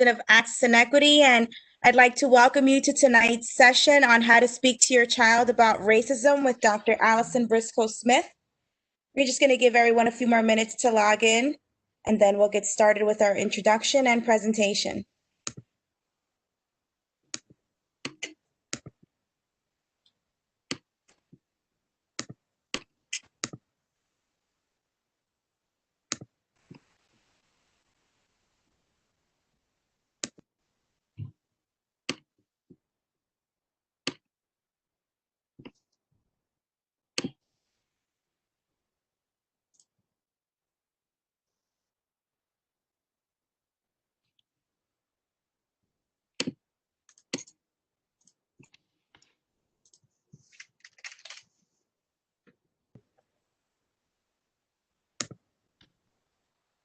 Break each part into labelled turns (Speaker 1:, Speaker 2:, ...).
Speaker 1: of Access and Equity, and I'd like to welcome you to tonight's session on how to speak to your child about racism with Dr. Allison Briscoe-Smith. We're just going to give everyone a few more minutes to log in, and then we'll get started with our introduction and presentation.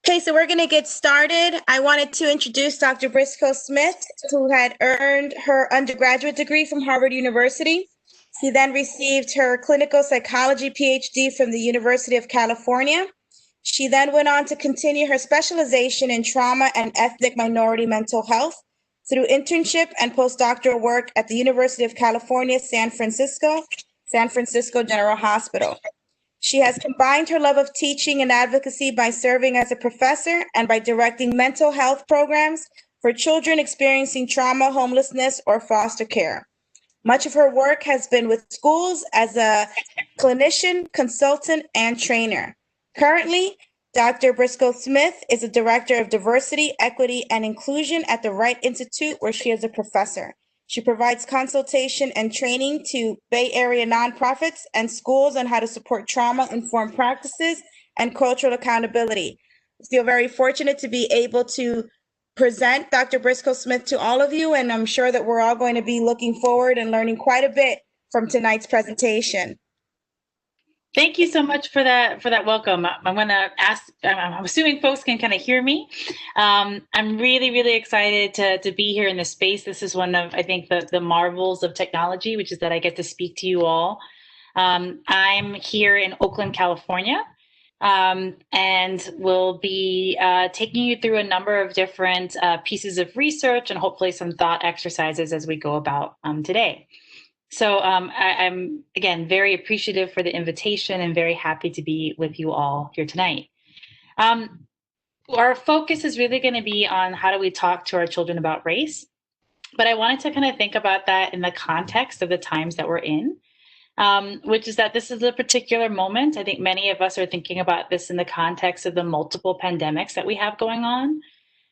Speaker 1: Okay, so we're going to get started. I wanted to introduce Dr. Briscoe-Smith, who had earned her undergraduate degree from Harvard University. She then received her clinical psychology PhD from the University of California. She then went on to continue her specialization in trauma and ethnic minority mental health through internship and postdoctoral work at the University of California, San Francisco General Hospital. She has combined her love of teaching and advocacy by serving as a professor and by directing mental health programs for children experiencing trauma, homelessness, or foster care. Much of her work has been with schools as a clinician, consultant, and trainer. Currently, Dr. Briscoe-Smith is a director of diversity, equity, and inclusion at the Wright Institute, where she is a professor. She provides consultation and training to Bay Area nonprofits and schools on how to support trauma-informed practices and cultural accountability. I feel very fortunate to be able to present Dr. Briscoe-Smith to all of you, and I'm sure that we're all going to be looking forward and learning quite a bit from tonight's presentation.
Speaker 2: Thank you so much for that welcome. I'm going to ask, I'm assuming folks can kind of hear me. I'm really excited to be here in this space. This is one of, I think, the marvels of technology, which is that I get to speak to you all. I'm here in Oakland, California, and we'll be taking you through a number of different pieces of research and hopefully some thought exercises as we go about today. So I'm, again, very appreciative for the invitation and very happy to be with you all here tonight. Our focus is really going to be on how do we talk to our children about race, but I wanted to kind of think about that in the context of the times that we're in, which is that this is a particular moment. I think many of us are thinking about this in the context of the multiple pandemics that we have going on.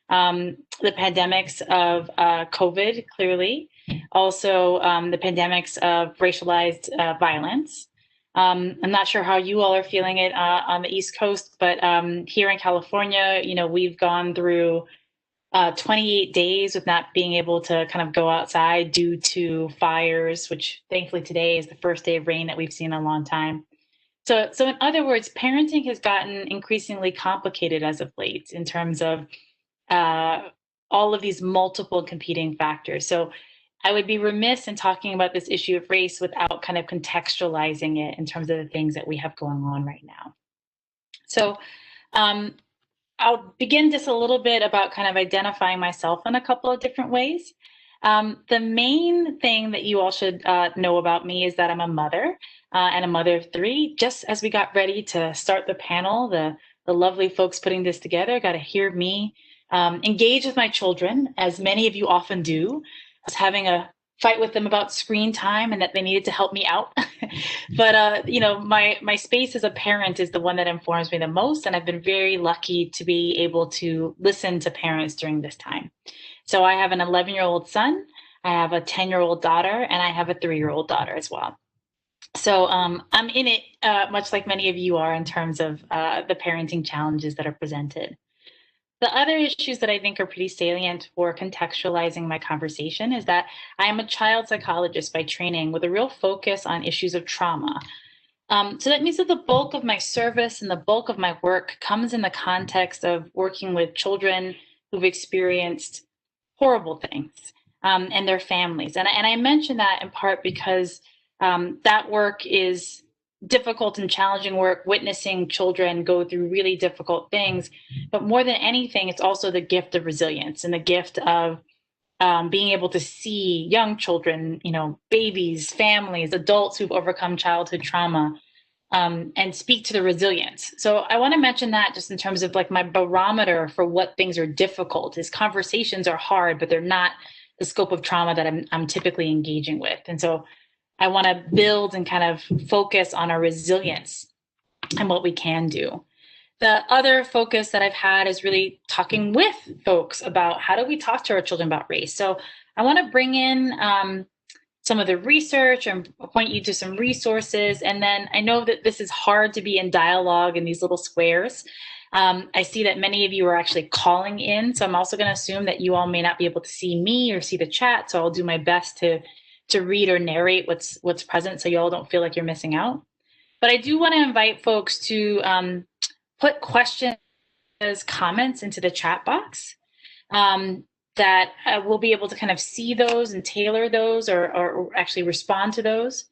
Speaker 2: The pandemics of COVID, clearly, also the pandemics of racialized violence. I'm not sure how you all are feeling it on the East Coast, but here in California, we've gone through 28 days with not being able to kind of go outside due to fires, which thankfully today is the first day of rain that we've seen in a long time. So in other words, parenting has gotten increasingly complicated as of late in terms of all of these multiple competing factors. So I would be remiss in talking about this issue of race without kind of contextualizing it in terms of the things that we have going on right now. So I'll begin just a little bit about kind of identifying myself in a couple of different ways. The main thing that you all should know about me is that I'm a mother and a mother of three. Just as we got ready to start the panel, the lovely folks putting this together got to hear me engage with my children, as many of you often do. I was having a fight with them about screen time and that they needed to help me out. But, my space as a parent is the one that informs me the most. And I've been very lucky to be able to listen to parents during this time. So I have an 11-year-old son, I have a 10-year-old daughter, and I have a 3-year-old daughter as well. So I'm in it, much like many of you are, in terms of the parenting challenges that are presented. The other issues that I think are pretty salient for contextualizing my conversation is that I am a child psychologist by training with a real focus on issues of trauma. So that means that the bulk of my service and the bulk of my work comes in the context of working with children who've experienced horrible things and their families. And I mention that in part because that work is difficult and challenging work, witnessing children go through really difficult things. But more than anything, it's also the gift of resilience and the gift of being able to see young children, babies, families, adults who've overcome childhood trauma, and speak to the resilience. So I want to mention that just in terms of like my barometer for what things are difficult is conversations are hard, but they're not the scope of trauma that I'm typically engaging with. And so I want to build and kind of focus on our resilience and what we can do. The other focus that I've had is really talking with folks about how do we talk to our children about race. So I want to bring in some of the research and point you to some resources. And then I know that this is hard to be in dialogue in these little squares. I see that many of you are actually calling in. So I'm also going to assume that you all may not be able to see me or see the chat. So I'll do my best to read or narrate what's present so you all don't feel like you're missing out. But I do want to invite folks to put questions, comments into the chat box. That we'll be able to kind of see those and tailor those or actually respond to those.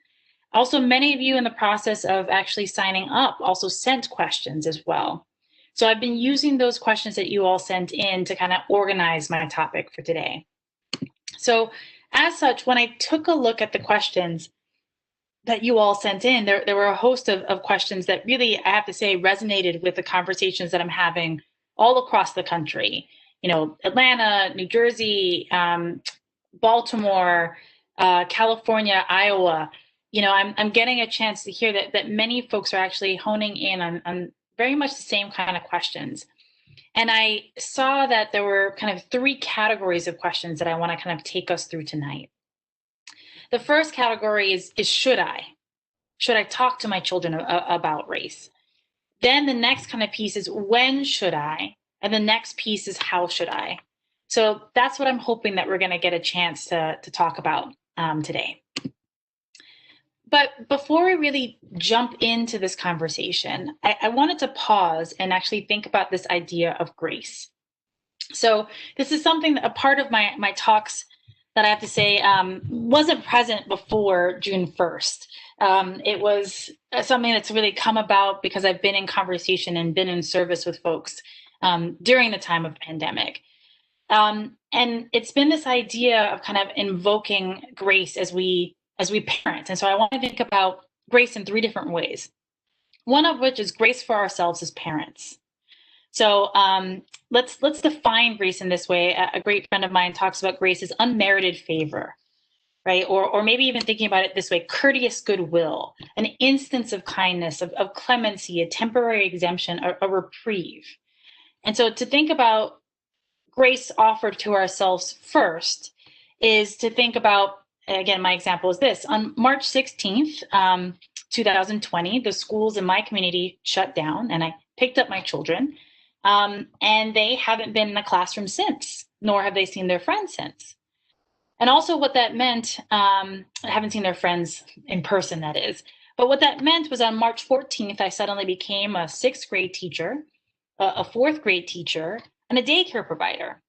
Speaker 2: Also, many of you in the process of actually signing up also sent questions as well. So I've been using those questions that you all sent in to kind of organize my topic for today. So as such, when I took a look at the questions that you all sent in, there were a host of questions that really, I have to say, resonated with the conversations that I'm having all across the country. Atlanta, New Jersey, Baltimore, California, Iowa. I'm getting a chance to hear that many folks are actually honing in on very much the same kind of questions. And I saw that there were kind of three categories of questions that I want to kind of take us through tonight. The first category is should I? Should I talk to my children about race? Then the next kind of piece is when should I? And the next piece is how should I? So that's what I'm hoping that we're going to get a chance to talk about today. But before we really jump into this conversation, I wanted to pause and actually think about this idea of grace. So this is something that a part of my talks that I have to say wasn't present before June 1st. It was something that's really come about because I've been in conversation and been in service with folks during the time of pandemic. And it's been this idea of kind of invoking grace as we parent. And so I want to think about grace in three different ways. One of which is grace for ourselves as parents. So let's define grace in this way. A great friend of mine talks about grace as unmerited favor, right? Or maybe even thinking about it this way: courteous goodwill, an instance of kindness, of clemency, a temporary exemption, a reprieve. And so to think about grace offered to ourselves first is to think about, again, my example is this. On March 16th, 2020, the schools in my community shut down, and I picked up my children, and they haven't been in the classroom since, nor have they seen their friends since. And also what that meant, I haven't seen their friends in person, that is. But what that meant was on March 14th, I suddenly became a sixth grade teacher, a fourth grade teacher, and a daycare provider.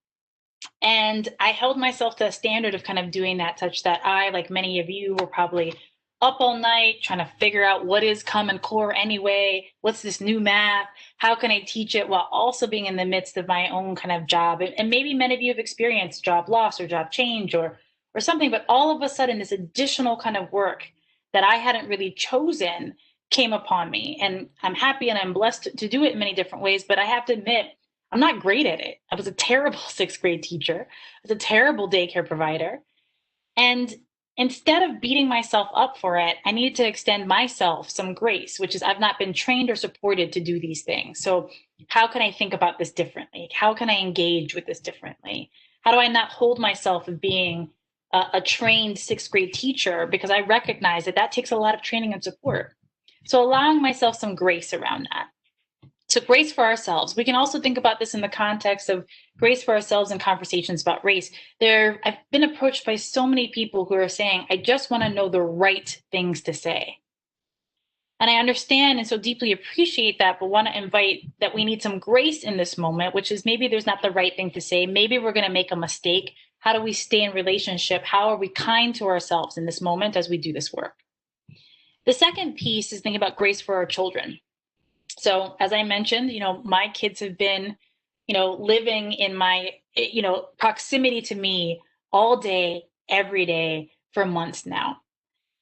Speaker 2: And I held myself to a standard of kind of doing that, such that I, like many of you, were probably up all night trying to figure out what is Common Core anyway, what's this new math, how can I teach it, while also being in the midst of my own kind of job. And maybe many of you have experienced job loss or job change or something, but all of a sudden this additional kind of work that I hadn't really chosen came upon me. And I'm happy and I'm blessed to do it in many different ways, but I have to admit, I'm not great at it. I was a terrible sixth grade teacher. I was a terrible daycare provider. And instead of beating myself up for it, I needed to extend myself some grace, which is I've not been trained or supported to do these things. So how can I think about this differently? How can I engage with this differently? How do I not hold myself of being a trained sixth grade teacher? Because I recognize that takes a lot of training and support. So allowing myself some grace around that. So grace for ourselves. We can also think about this in the context of grace for ourselves in conversations about race. I've been approached by so many people who are saying, I just want to know the right things to say. And I understand and so deeply appreciate that, but want to invite that we need some grace in this moment, which is maybe there's not the right thing to say. Maybe we're going to make a mistake. How do we stay in relationship? How are we kind to ourselves in this moment as we do this work? The second piece is thinking about grace for our children. So as I mentioned, my kids have been, living in my, proximity to me all day, every day for months now.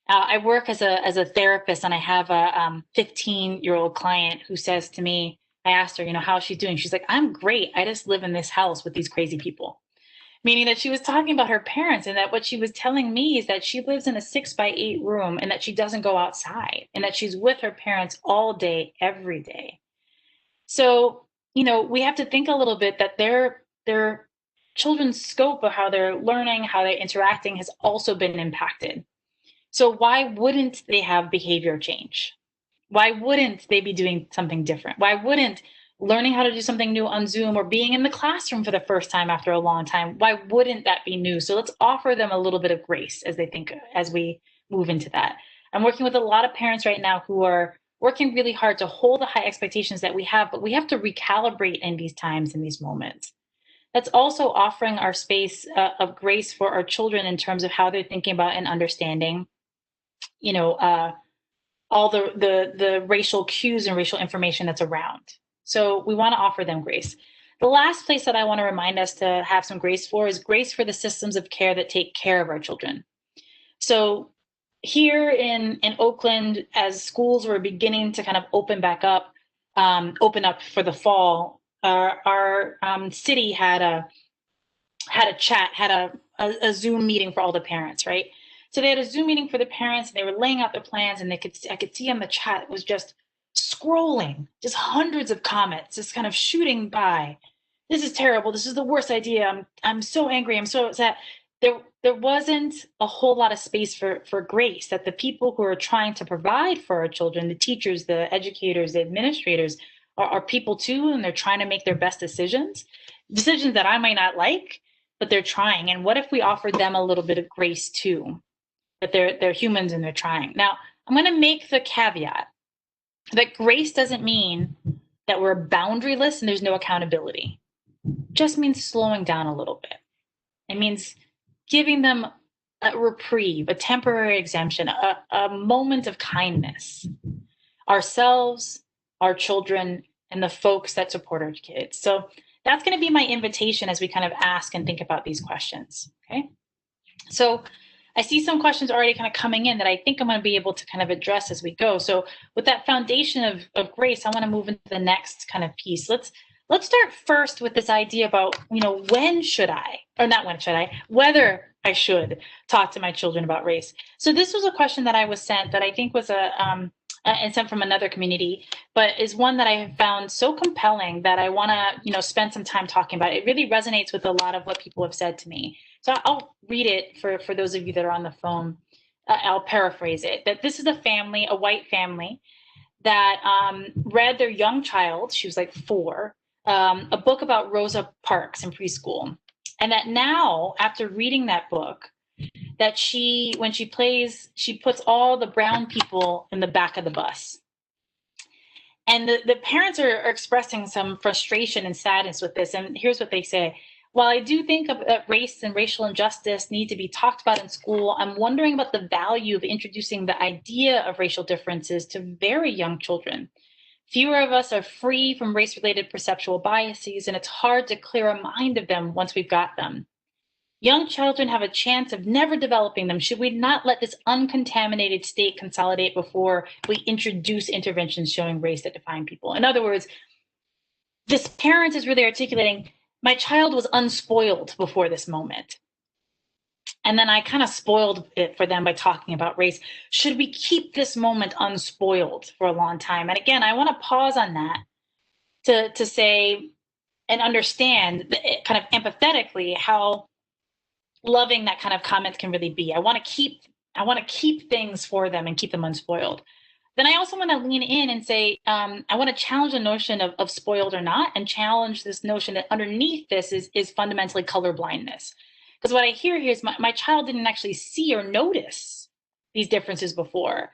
Speaker 2: I work as a therapist, and I have a 15-year-old client who says to me, I asked her, how she's doing. She's like, I'm great. I just live in this house with these crazy people. Meaning that she was talking about her parents, and that what she was telling me is that she lives in a 6 by 8 room, and that she doesn't go outside, and that she's with her parents all day, every day. So, we have to think a little bit that their children's scope of how they're learning, how they're interacting has also been impacted. So why wouldn't they have behavior change? Why wouldn't they be doing something different? Why wouldn't learning how to do something new on Zoom, or being in the classroom for the first time after a long time, why wouldn't that be new? So let's offer them a little bit of grace as we move into that. I'm working with a lot of parents right now who are working really hard to hold the high expectations that we have, but we have to recalibrate in these times, in these moments. That's also offering our space of grace for our children in terms of how they're thinking about and understanding, you know, uh, all the racial cues and racial information that's around. So we want to offer them grace. The last place that I want to remind us to have some grace for is grace for the systems of care that take care of our children. So here in Oakland, as schools were beginning to kind of open back up, open up for the fall, our city had a chat, had a Zoom meeting for all the parents, right? So they had a Zoom meeting for the parents, and they were laying out their plans, and I could see on the chat, it was just scrolling, just hundreds of comments, just kind of shooting by. This is terrible. This is the worst idea. I'm so angry. I'm so upset. There wasn't a whole lot of space for grace, that the people who are trying to provide for our children, the teachers, the educators, the administrators, are people too, and they're trying to make their best decisions that I might not like, but they're trying. And what if we offered them a little bit of grace too, that they're humans and they're trying. Now, I'm going to make the caveat that grace doesn't mean that we're boundaryless and there's no accountability. It just means slowing down a little bit. It means giving them a reprieve, a temporary exemption, a moment of kindness. Ourselves, our children, and the folks that support our kids. So that's going to be my invitation as we kind of ask and think about these questions. Okay. So I see some questions already kind of coming in that I think I'm going to be able to kind of address as we go. So with that foundation of grace, I want to move into the next kind of piece. Let's start first with this idea about, when should I, or not when should I, whether I should talk to my children about race. So this was a question that I was sent that I think was and sent from another community, but is one that I have found so compelling that I want to, spend some time talking about. It really resonates with a lot of what people have said to me. So I'll read it for those of you that are on the phone. I'll paraphrase it. That this is a family, a white family, that read their young child, she was like 4, a book about Rosa Parks in preschool. And that now, after reading that book, that when she plays, she puts all the brown people in the back of the bus. And the parents are expressing some frustration and sadness with this. And here's what they say. While I do think that race and racial injustice need to be talked about in school, I'm wondering about the value of introducing the idea of racial differences to very young children. Fewer of us are free from race-related perceptual biases, and it's hard to clear a mind of them once we've got them. Young children have a chance of never developing them. Should we not let this uncontaminated state consolidate before we introduce interventions showing race that define people? In other words, this parent is really articulating, my child was unspoiled before this moment. And then I kind of spoiled it for them by talking about race. Should we keep this moment unspoiled for a long time? And again, I want to pause on that to say and understand kind of empathetically how loving that kind of comment can really be. I want to keep things for them and keep them unspoiled. Then I also want to lean in and say, I want to challenge the notion of spoiled or not, and challenge this notion that underneath this is fundamentally color blindness. Because what I hear here is my child didn't actually see or notice these differences before.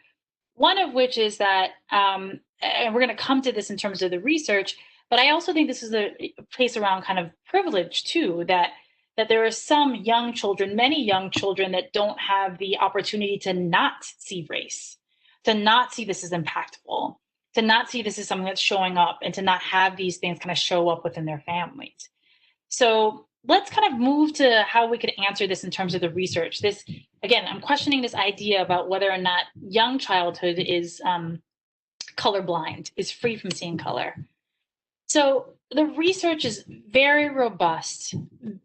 Speaker 2: One of which is that, and we're going to come to this in terms of the research, but I also think this is a place around kind of privilege too, that there are some young children, many young children, that don't have the opportunity to not see race. to not see this as impactful, to not see this as something that's showing up, and to not have these things kind of show up within their families. So let's kind of move to how we could answer this in terms of the research. This, again, I'm questioning this idea about whether or not young childhood is colorblind, is free from seeing color. So the research is very robust,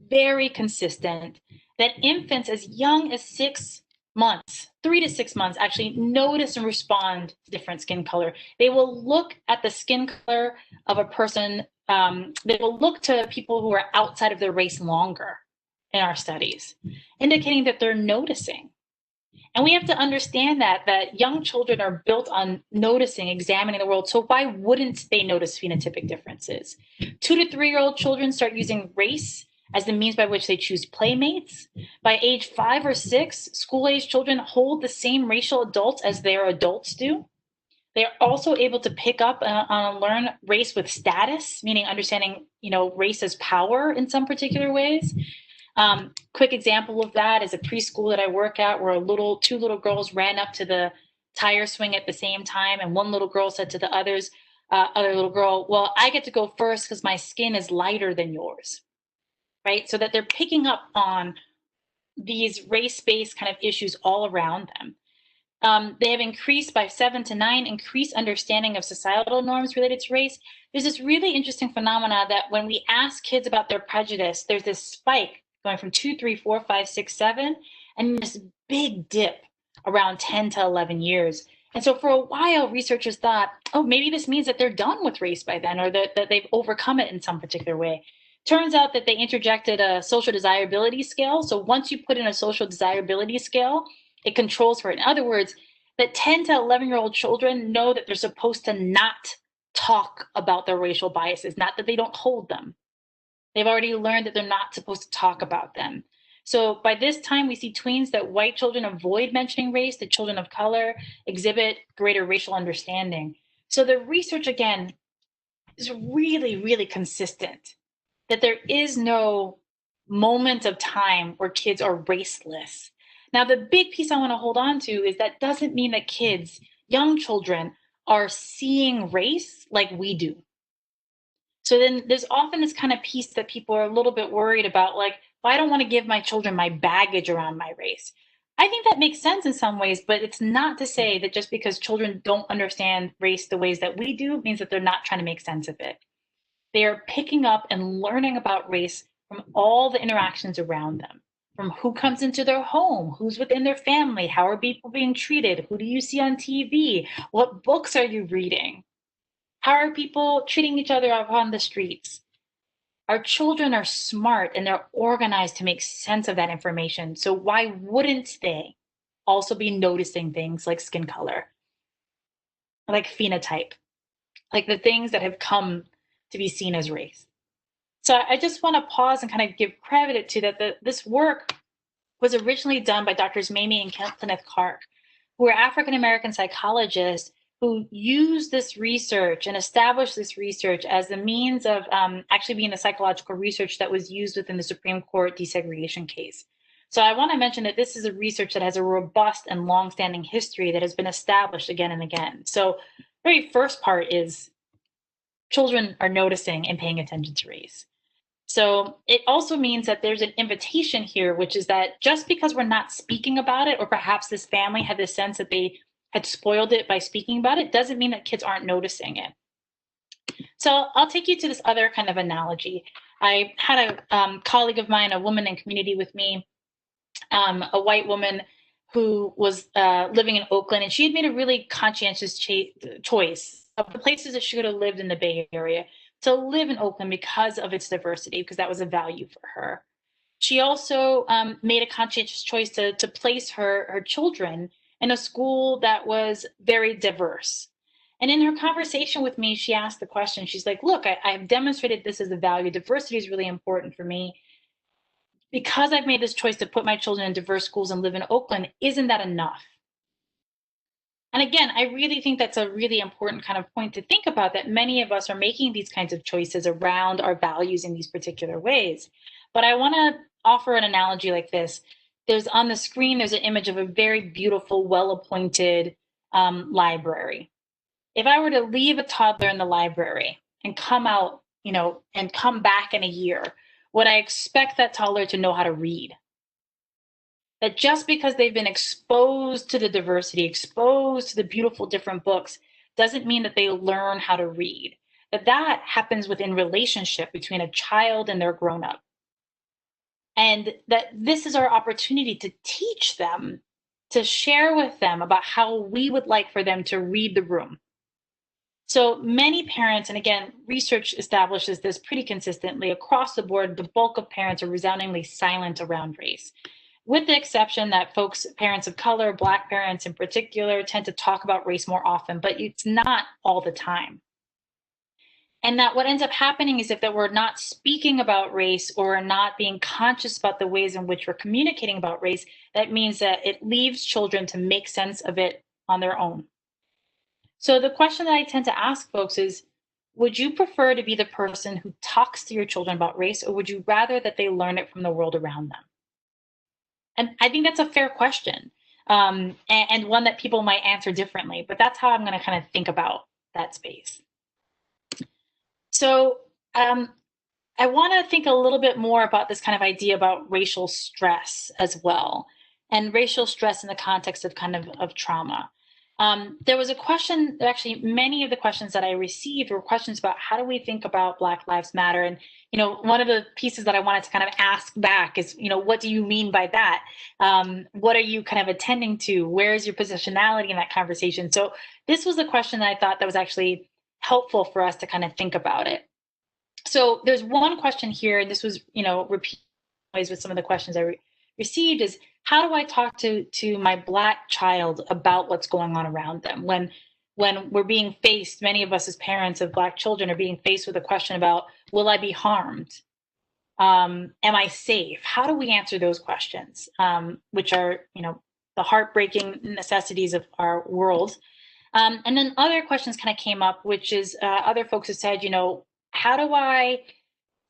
Speaker 2: very consistent, that infants as young as 6 months, 3 to 6 months, actually notice and respond to different skin color. They will look at the skin color of a person. They will look to people who are outside of their race longer in our studies, indicating that they're noticing. And we have to understand that young children are built on noticing, examining the world. So why wouldn't they notice phenotypic differences? 2 to 3-year-old children start using race as the means by which they choose playmates. By age 5 or 6, school-age children hold the same racial adults as their adults do. They are also able to pick up and learn race with status, meaning understanding, race as power in some particular ways. Quick example of that is a preschool that I work at, where two little girls ran up to the tire swing at the same time, and one little girl said to the other little girl, "Well, I get to go first because my skin is lighter than yours," right? So that they're picking up on these race-based kind of issues all around them. They have increased by 7 to 9, increased understanding of societal norms related to race. There's this really interesting phenomena that when we ask kids about their prejudice, there's this spike going from 2, 3, 4, 5, 6, 7, and this big dip around 10 to 11 years. And so for a while, researchers thought, oh, maybe this means that they're done with race by then, or that they've overcome it in some particular way. Turns out that they interjected a social desirability scale. So once you put in a social desirability scale, it controls for it. In other words, that 10 to 11-year-old children know that they're supposed to not talk about their racial biases, not that they don't hold them. They've already learned that they're not supposed to talk about them. So by this time, we see tweens that white children avoid mentioning race, that children of color exhibit greater racial understanding. So the research, again, is really, really consistent, that there is no moment of time where kids are raceless. Now, the big piece I want to hold on to is that doesn't mean that kids, young children, are seeing race like we do. So then there's often this kind of piece that people are a little bit worried about, like, well, I don't want to give my children my baggage around my race. I think that makes sense in some ways, but it's not to say that just because children don't understand race the ways that we do means that they're not trying to make sense of it. They are picking up and learning about race from all the interactions around them, from who comes into their home, who's within their family, how are people being treated, who do you see on TV, what books are you reading, how are people treating each other out on the streets. Our children are smart and they're organized to make sense of that information. So why wouldn't they also be noticing things like skin color, like phenotype, like the things that have come to be seen as race? So I just want to pause and kind of give credit to that. This work was originally done by Doctors Mamie and Kenneth Clark, who are African-American psychologists who used this research and established this research as the means of actually being the psychological research that was used within the Supreme Court desegregation case. So I want to mention that this is a research that has a robust and longstanding history that has been established again and again. So the very first part is children are noticing and paying attention to race. So it also means that there's an invitation here, which is that just because we're not speaking about it, or perhaps this family had this sense that they had spoiled it by speaking about it, doesn't mean that kids aren't noticing it. So I'll take you to this other kind of analogy. I had a colleague of mine, a woman in community with me, a white woman who was living in Oakland, and she had made a really conscientious choice of the places that she could have lived in the Bay Area to live in Oakland because of its diversity, because that was a value for her. She also made a conscientious choice to place her children in a school that was very diverse. And in her conversation with me, she asked the question, she's like, look, I've demonstrated this as a value. Diversity is really important for me. Because I've made this choice to put my children in diverse schools and live in Oakland, isn't that enough? And again, I really think that's a really important kind of point to think about, that many of us are making these kinds of choices around our values in these particular ways. But I want to offer an analogy like this. There's on the screen, there's an image of a very beautiful, well-appointed library. If I were to leave a toddler in the library and come out, and come back in a year, would I expect that toddler to know how to read? That just because they've been exposed to the diversity, exposed to the beautiful different books, doesn't mean that they learn how to read. That happens within relationship between a child and their grown up. And that this is our opportunity to teach them, to share with them about how we would like for them to read the room. So many parents, and again, research establishes this pretty consistently across the board, the bulk of parents are resoundingly silent around race, with the exception that parents of color, Black parents in particular, tend to talk about race more often, but it's not all the time. And that what ends up happening is if that we're not speaking about race or not being conscious about the ways in which we're communicating about race, that means that it leaves children to make sense of it on their own. So the question that I tend to ask folks is, would you prefer to be the person who talks to your children about race, or would you rather that they learn it from the world around them? And I think that's a fair question, and one that people might answer differently, but that's how I'm going to kind of think about that space. So I want to think a little bit more about this kind of idea about racial stress as well, and racial stress in the context of of trauma. There was a question, actually, many of the questions that I received were questions about how do we think about Black Lives Matter? And, one of the pieces that I wanted to kind of ask back is, what do you mean by that? What are you kind of attending to? Where's your positionality in that conversation? So this was a question that I thought that was actually helpful for us to kind of think about it. So there's one question here, and this was, repeated with some of the questions I received is, how do I talk to my Black child about what's going on around them when we're being faced, many of us as parents of Black children are being faced with a question about, will I be harmed? Am I safe? How do we answer those questions, which are, the heartbreaking necessities of our world? And then other questions kind of came up, which is other folks have said, how do I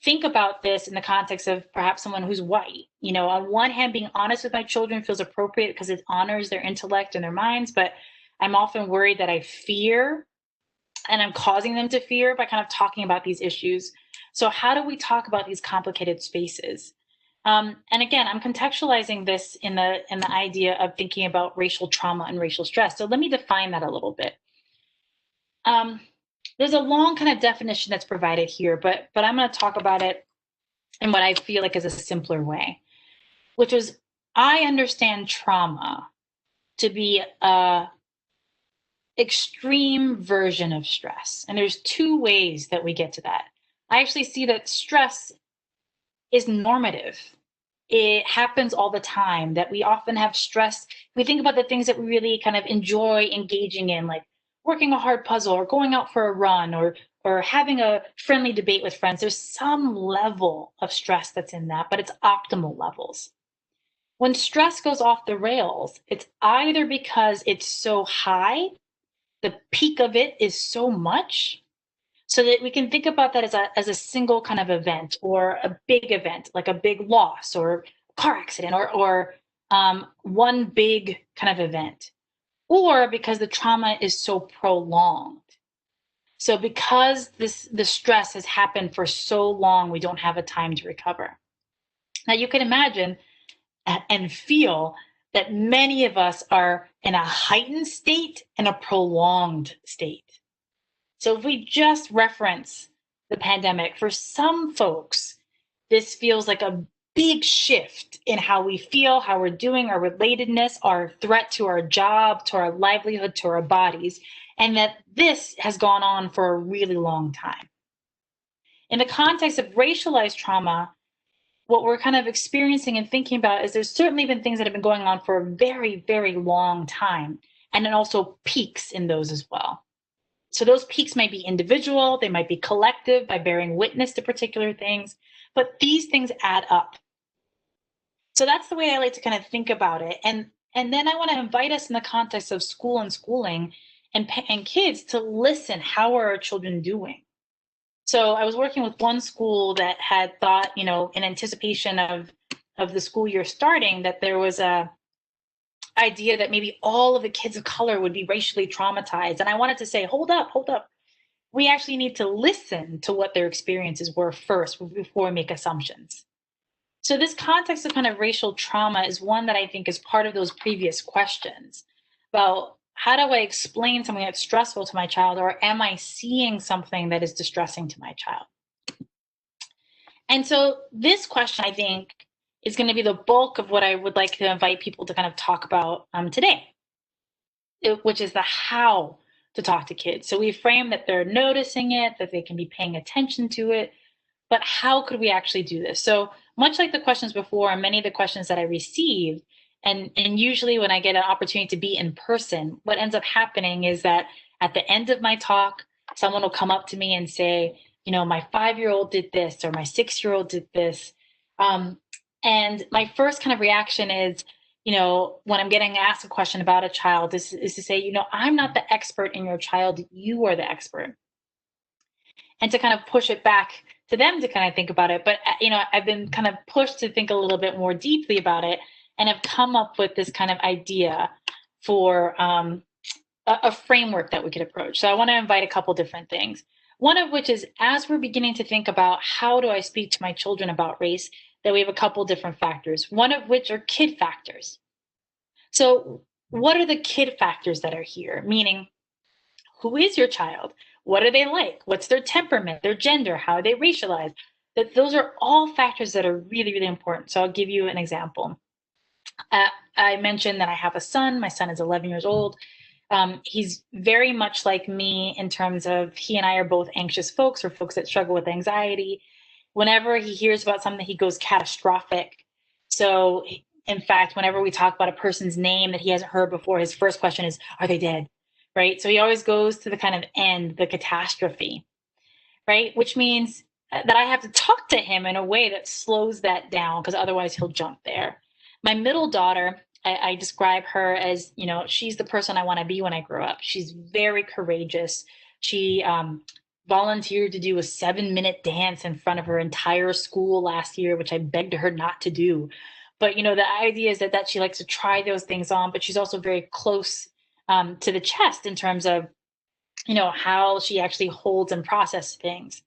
Speaker 2: think about this in the context of perhaps someone who's white? On one hand, being honest with my children feels appropriate because it honors their intellect and their minds, but I'm often worried that I fear and I'm causing them to fear by kind of talking about these issues. So how do we talk about these complicated spaces? And again, I'm contextualizing this in the idea of thinking about racial trauma and racial stress. So let me define that a little bit. There's a long kind of definition that's provided here, but I'm going to talk about it in what I feel like is a simpler way, which is I understand trauma to be a extreme version of stress. And there's two ways that we get to that. I actually see that stress is normative. It happens all the time, that we often have stress. We think about the things that we really kind of enjoy engaging in, like working a hard puzzle or going out for a run or having a friendly debate with friends. There's some level of stress that's in that, but it's optimal levels. When stress goes off the rails, it's either because it's so high, the peak of it is so much, so that we can think about that as a single kind of event or a big event, like a big loss or car accident or one big kind of event, or because the trauma is so prolonged. So because the stress has happened for so long, we don't have a time to recover. Now you can imagine and feel that many of us are in a heightened state and a prolonged state. So if we just reference the pandemic, for some folks, this feels like a big shift in how we feel, how we're doing, our relatedness, our threat to our job, to our livelihood, to our bodies, and that this has gone on for a really long time. In the context of racialized trauma, what we're kind of experiencing and thinking about is there's certainly been things that have been going on for a very, very long time, and then also peaks in those as well. So those peaks might be individual, they might be collective by bearing witness to particular things, but these things add up. So that's the way I like to kind of think about it. And then I want to invite us in the context of school and schooling and kids to listen. How are our children doing? So I was working with one school that had thought, in anticipation of the school year starting, that there was a idea that maybe all of the kids of color would be racially traumatized. And I wanted to say, hold up, hold up. We actually need to listen to what their experiences were first before we make assumptions. So this context of kind of racial trauma is one that I think is part of those previous questions about how do I explain something that's stressful to my child, or am I seeing something that is distressing to my child? And so this question, I think, is going to be the bulk of what I would like to invite people to kind of talk about today, which is the how to talk to kids. So we frame that they're noticing it, that they can be paying attention to it, but how could we actually do this? So much like the questions before, and many of the questions that I received, and usually when I get an opportunity to be in person, what ends up happening is that at the end of my talk, someone will come up to me and say, my 5-year-old did this, or my 6-year-old did this. And my first kind of reaction is, when I'm getting asked a question about a child, is to say, I'm not the expert in your child, you are the expert. And to kind of push it back to them to kind of think about it. But, I've been kind of pushed to think a little bit more deeply about it, and have come up with this kind of idea for a framework that we could approach. So I want to invite a couple different things. One of which is, as we're beginning to think about how do I speak to my children about race, that we have a couple different factors, one of which are kid factors. So what are the kid factors that are here? Meaning, who is your child? What are they like? What's their temperament, their gender? How are they racialized? Those are all factors that are really, really important. So I'll give you an example. I mentioned that I have a son. My son is 11 years old. He's very much like me in terms of he and I are both anxious folks, or folks that struggle with anxiety. Whenever he hears about something, he goes catastrophic. So, in fact, whenever we talk about a person's name that he hasn't heard before, his first question is, are they dead? Right? So he always goes to the kind of end, the catastrophe, right? Which means that I have to talk to him in a way that slows that down, because otherwise he'll jump there. My middle daughter, I describe her as, she's the person I want to be when I grow up. She's very courageous. She volunteered to do a 7-minute dance in front of her entire school last year, which I begged her not to do. But, the idea is that she likes to try those things on, but she's also very close to the chest in terms of, how she actually holds and processes things.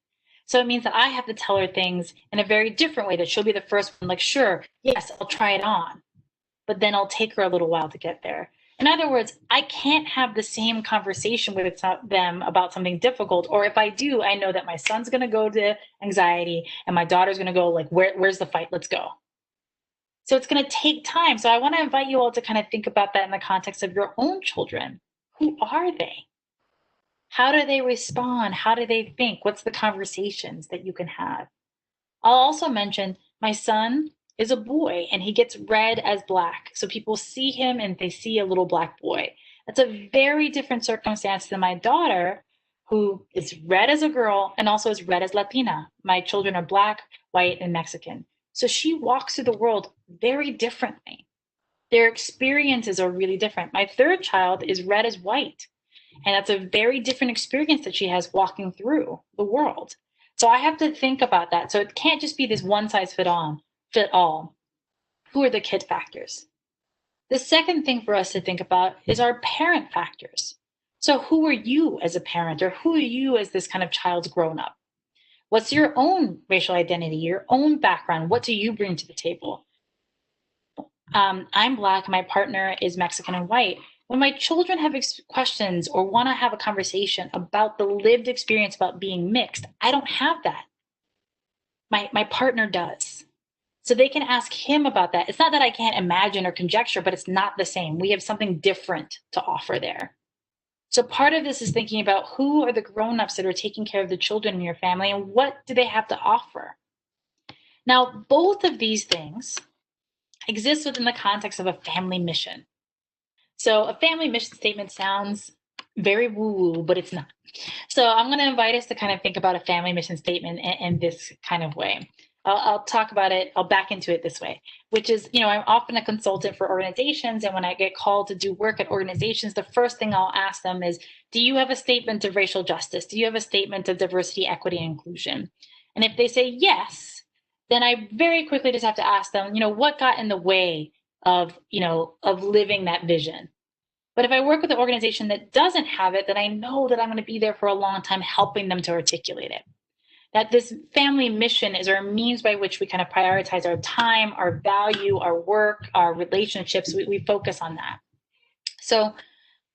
Speaker 2: So it means that I have to tell her things in a very different way, that she'll be the first one, like, sure, yes, I'll try it on. But then I'll take her a little while to get there. In other words, I can't have the same conversation with them about something difficult. Or if I do, I know that my son's going to go to anxiety and my daughter's going to go like, where's the fight? Let's go. So it's going to take time. So I want to invite you all to kind of think about that in the context of your own children. Who are they? How do they respond? How do they think? What's the conversations that you can have? I'll also mention my son is a boy and he gets read as black. So people see him and they see a little black boy. That's a very different circumstance than my daughter, who is read as a girl and also is read as Latina. My children are black, white, and Mexican. So she walks through the world very differently. Their experiences are really different. My third child is read as white, and that's a very different experience that she has walking through the world. So I have to think about that. So it can't just be this one size fit all. Who are the kid factors? The second thing for us to think about is our parent factors. So who are you as a parent, or who are you as this kind of child's grown up? What's your own racial identity, your own background? What do you bring to the table? I'm black, my partner is Mexican and white. When my children have questions or want to have a conversation about the lived experience about being mixed, I don't have that. My partner does. So they can ask him about that. It's not that I can't imagine or conjecture, but it's not the same. We have something different to offer there. So part of this is thinking about who are the grown-ups that are taking care of the children in your family, and what do they have to offer? Now, both of these things exist within the context of a family mission. So a family mission statement sounds very woo-woo, but it's not. So I'm going to invite us to kind of think about a family mission statement in this kind of way. I'll talk about it. I'll back into it this way, which is, I'm often a consultant for organizations. And when I get called to do work at organizations, the first thing I'll ask them is, do you have a statement of racial justice? Do you have a statement of diversity, equity, and inclusion? And if they say yes, then I very quickly just have to ask them, what got in the way of, of living that vision. But if I work with an organization that doesn't have it, then I know that I'm going to be there for a long time helping them to articulate it. That this family mission is our means by which we kind of prioritize our time, our value, our work, our relationships. We focus on that. So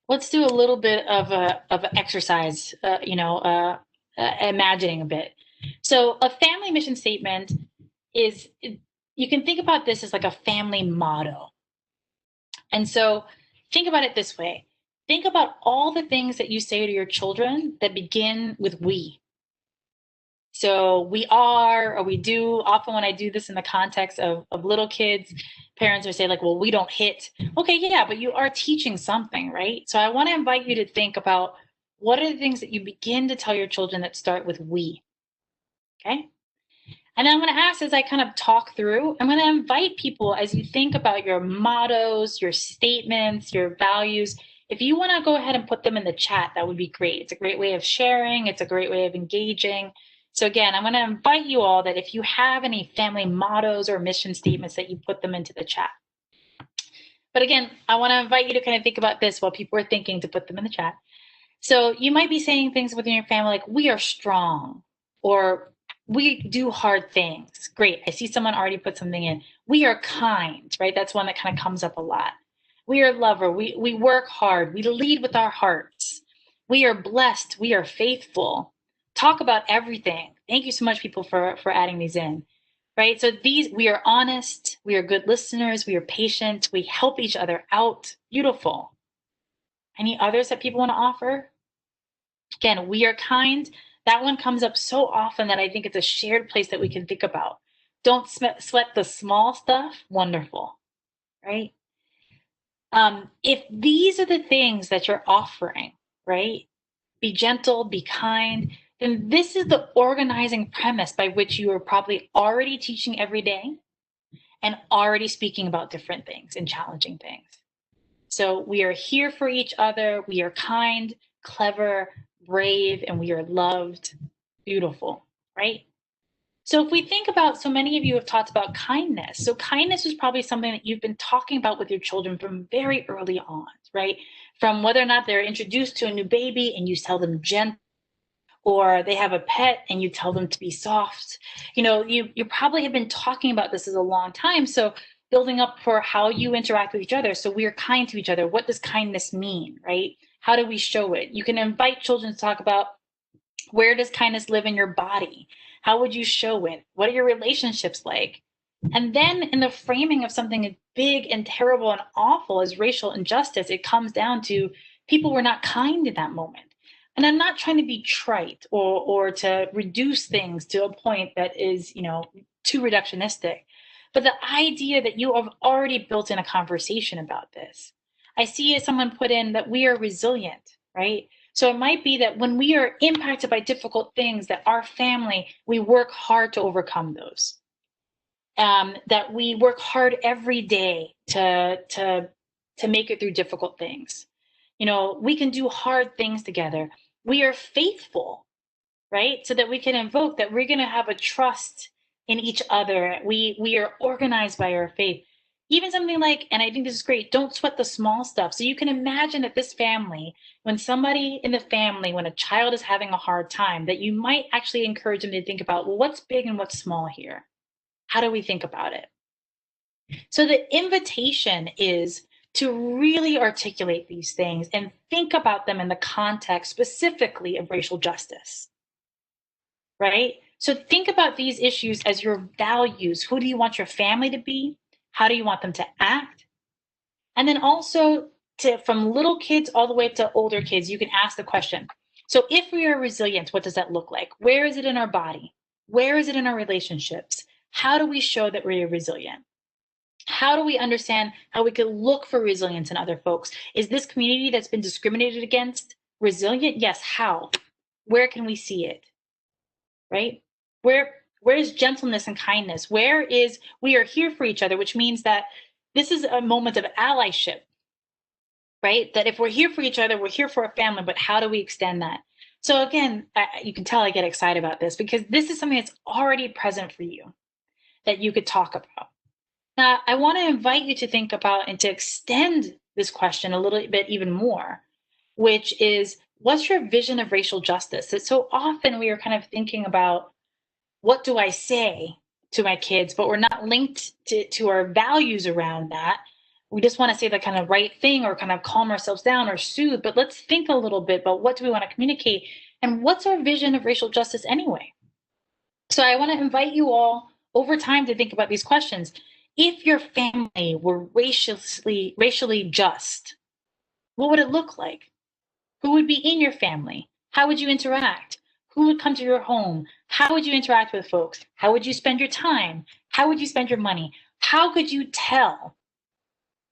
Speaker 2: let's do a little bit of an exercise, imagining a bit. So a family mission statement is, you can think about this as like a family motto. And so think about it this way. Think about all the things that you say to your children that begin with we. So we are, or we do. Often when I do this in the context of little kids, parents are saying like, well, we don't hit. Okay, yeah, but you are teaching something, right? So I want to invite you to think about what are the things that you begin to tell your children that start with we. Okay. And then I'm going to ask, as I kind of talk through, I'm going to invite people, as you think about your mottos, your statements, your values, if you want to go ahead and put them in the chat, that would be great. It's a great way of sharing. It's a great way of engaging. So again, I'm going to invite you all that if you have any family mottos or mission statements, that you put them into the chat. But again, I want to invite you to kind of think about this while people are thinking to put them in the chat. So you might be saying things within your family like, we are strong, or we do hard things. Great. I see someone already put something in. We are kind, right? That's one that kind of comes up a lot. We are lover. We work hard. We lead with our hearts. We are blessed. We are faithful. Talk about everything. Thank you so much, people, for adding these in. Right? So we are honest. We are good listeners. We are patient. We help each other out. Beautiful. Any others that people want to offer? Again, we are kind. That one comes up so often that I think it's a shared place that we can think about. Don't sweat the small stuff. Wonderful, right? If these are the things that you're offering, right? Be gentle, be kind, then this is the organizing premise by which you are probably already teaching every day and already speaking about different things and challenging things. So we are here for each other. We are kind, clever, brave, and we are loved. Beautiful, right? So if we think about, so many of you have talked about kindness. So kindness is probably something that you've been talking about with your children from very early on, right? From whether or not they're introduced to a new baby and you tell them gentle, or they have a pet and you tell them to be soft. You probably have been talking about this as a long time. So building up for how you interact with each other. So we are kind to each other. What does kindness mean, right? How do we show it? You can invite children to talk about, where does kindness live in your body? How would you show it? What are your relationships like? And then in the framing of something as big and terrible and awful as racial injustice, it comes down to people were not kind in that moment. And I'm not trying to be trite or to reduce things to a point that is, too reductionistic. But the idea that you have already built in a conversation about this. I see someone put in that we are resilient, right? So it might be that when we are impacted by difficult things, that our family, we work hard to overcome those. That we work hard every day to make it through difficult things. We can do hard things together. We are faithful, right? So that we can invoke that we're going to have a trust in each other. We are organized by our faith. Even something like, and I think this is great, don't sweat the small stuff. So you can imagine that this family, when somebody in the family, when a child is having a hard time, that you might actually encourage them to think about, well, what's big and what's small here? How do we think about it? So the invitation is to really articulate these things and think about them in the context specifically of racial justice, right? So think about these issues as your values. Who do you want your family to be? How do you want them to act? And then also from little kids all the way up to older kids, you can ask the question. So if we are resilient, what does that look like? Where is it in our body? Where is it in our relationships? How do we show that we're resilient? How do we understand how we can look for resilience in other folks? Is this community that's been discriminated against resilient? Yes. How? Where can we see it? Right? Where is gentleness and kindness? Where is we are here for each other, which means that this is a moment of allyship, right? That if we're here for each other, we're here for a family, but how do we extend that? So again, you can tell I get excited about this because this is something that's already present for you that you could talk about. Now, I want to invite you to think about and to extend this question a little bit even more, which is, what's your vision of racial justice? That so often we are kind of thinking about, what do I say to my kids, but we're not linked to our values around that. We just want to say the kind of right thing or kind of calm ourselves down or soothe, but let's think a little bit about, what do we want to communicate and what's our vision of racial justice anyway? So I want to invite you all over time to think about these questions. If your family were racially just, what would it look like? Who would be in your family? How would you interact? Who would come to your home? How would you interact with folks? How would you spend your time? How would you spend your money? How could you tell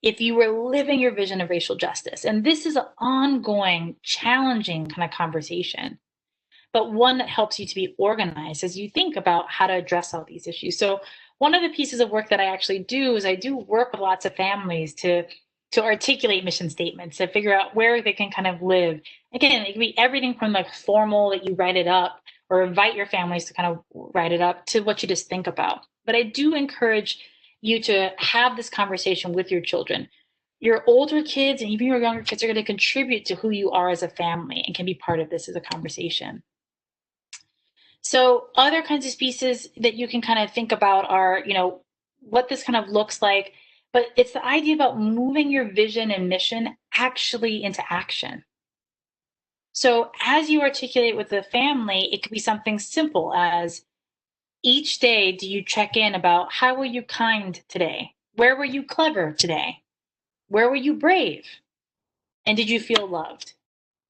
Speaker 2: if you were living your vision of racial justice? And this is an ongoing, challenging kind of conversation, but one that helps you to be organized as you think about how to address all these issues. So one of the pieces of work that I actually do is I do work with lots of families to articulate mission statements, to figure out where they can kind of live. Again, it can be everything from like formal, that you write it up or invite your families to kind of write it up, to what you just think about. But I do encourage you to have this conversation with your children. Your older kids and even your younger kids are going to contribute to who you are as a family and can be part of this as a conversation. So other kinds of pieces that you can kind of think about are, what this kind of looks like, but it's the idea about moving your vision and mission actually into action. So as you articulate with the family, it could be something simple as, each day, do you check in about, how were you kind today? Where were you clever today? Where were you brave? And did you feel loved?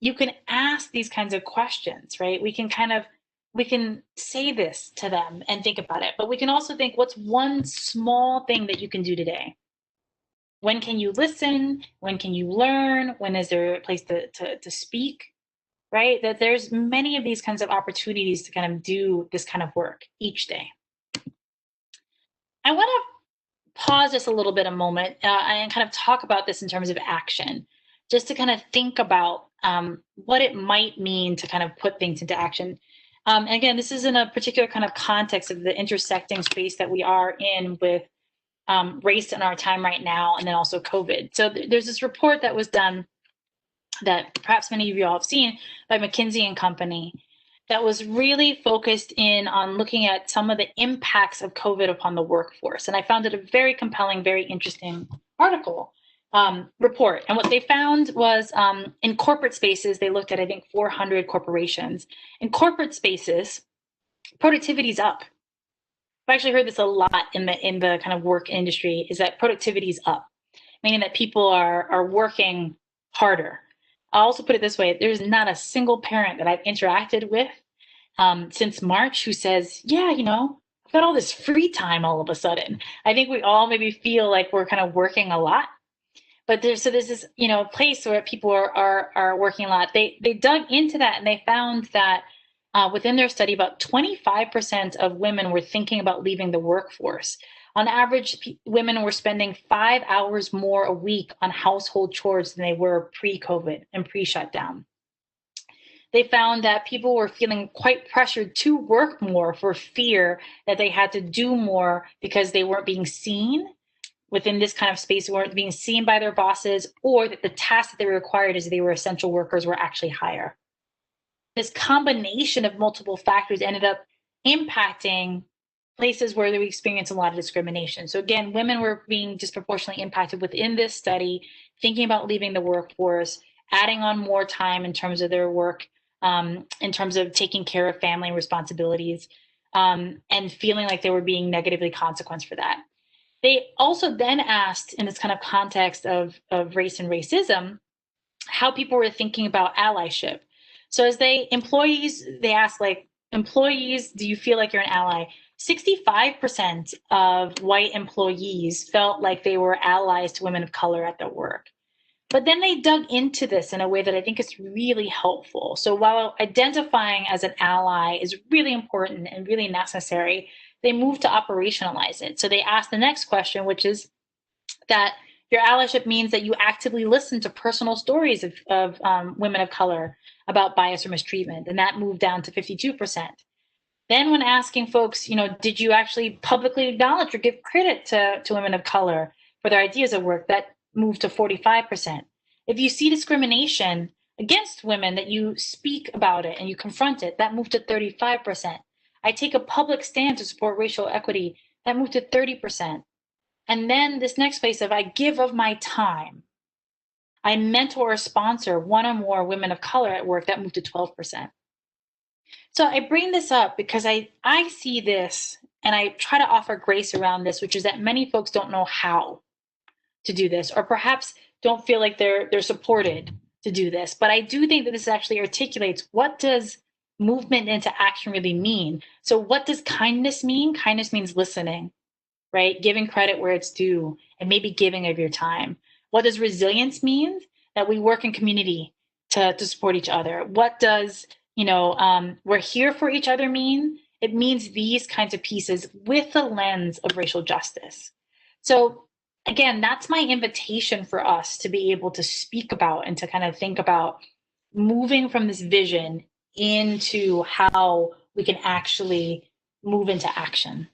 Speaker 2: You can ask these kinds of questions, right? We can say this to them and think about it, but we can also think, what's one small thing that you can do today? When can you listen? When can you learn? When is there a place to speak? Right? That there's many of these kinds of opportunities to kind of do this kind of work each day. I want to pause just a little bit, a moment, and kind of talk about this in terms of action, just to kind of think about what it might mean to kind of put things into action. And again, this is in a particular kind of context of the intersecting space that we are in with race in our time right now, and then also COVID. So there's this report that was done that perhaps many of you all have seen, by McKinsey and Company, that was really focused in on looking at some of the impacts of COVID upon the workforce. And I found it a very compelling, very interesting article, report. And what they found was, in corporate spaces, they looked at, I think, 400 corporations. In corporate spaces, productivity's up. I've actually heard this a lot in the kind of work industry, is that productivity is up, meaning that people are working harder. I'll also put it this way: there's not a single parent that I've interacted with since March who says, yeah, I've got all this free time all of a sudden. I think we all maybe feel like we're kind of working a lot, but there's this place where people are working a lot. They dug into that, and they found that within their study, about 25% of women were thinking about leaving the workforce. On average, women were spending 5 hours more a week on household chores than they were pre-COVID and pre-shutdown. They found that people were feeling quite pressured to work more for fear that they had to do more because they weren't being seen within this kind of space, weren't being seen by their bosses, or that the tasks that they were required as they were essential workers were actually higher. This combination of multiple factors ended up impacting places where we experience a lot of discrimination. So again, women were being disproportionately impacted within this study, thinking about leaving the workforce, adding on more time in terms of their work, in terms of taking care of family responsibilities, and feeling like they were being negatively consequenced for that. They also then asked, in this kind of context of race and racism, how people were thinking about allyship. So as they asked, like, employees, do you feel like you're an ally? 65% of white employees felt like they were allies to women of color at their work. But then they dug into this in a way that I think is really helpful. So while identifying as an ally is really important and really necessary, they moved to operationalize it. So they asked the next question, which is that your allyship means that you actively listen to personal stories of women of color about bias or mistreatment, and that moved down to 52%. Then when asking folks, did you actually publicly acknowledge or give credit to women of color for their ideas of work, that moved to 45%. If you see discrimination against women, that you speak about it and you confront it, that moved to 35%. I take a public stand to support racial equity, that moved to 30%. And then this next place of I give of my time, I mentor or sponsor one or more women of color at work, that moved to 12%. So I bring this up because I see this and I try to offer grace around this, which is that many folks don't know how to do this, or perhaps don't feel like they're supported to do this. But I do think that this actually articulates, what does movement into action really mean? So what does kindness mean? Kindness means listening, right? Giving credit where it's due, and maybe giving of your time. What does resilience mean? That we work in community to support each other. What does, we're here for each other mean? It means these kinds of pieces with the lens of racial justice. So again, that's my invitation for us to be able to speak about and to kind of think about moving from this vision into how we can actually move into action.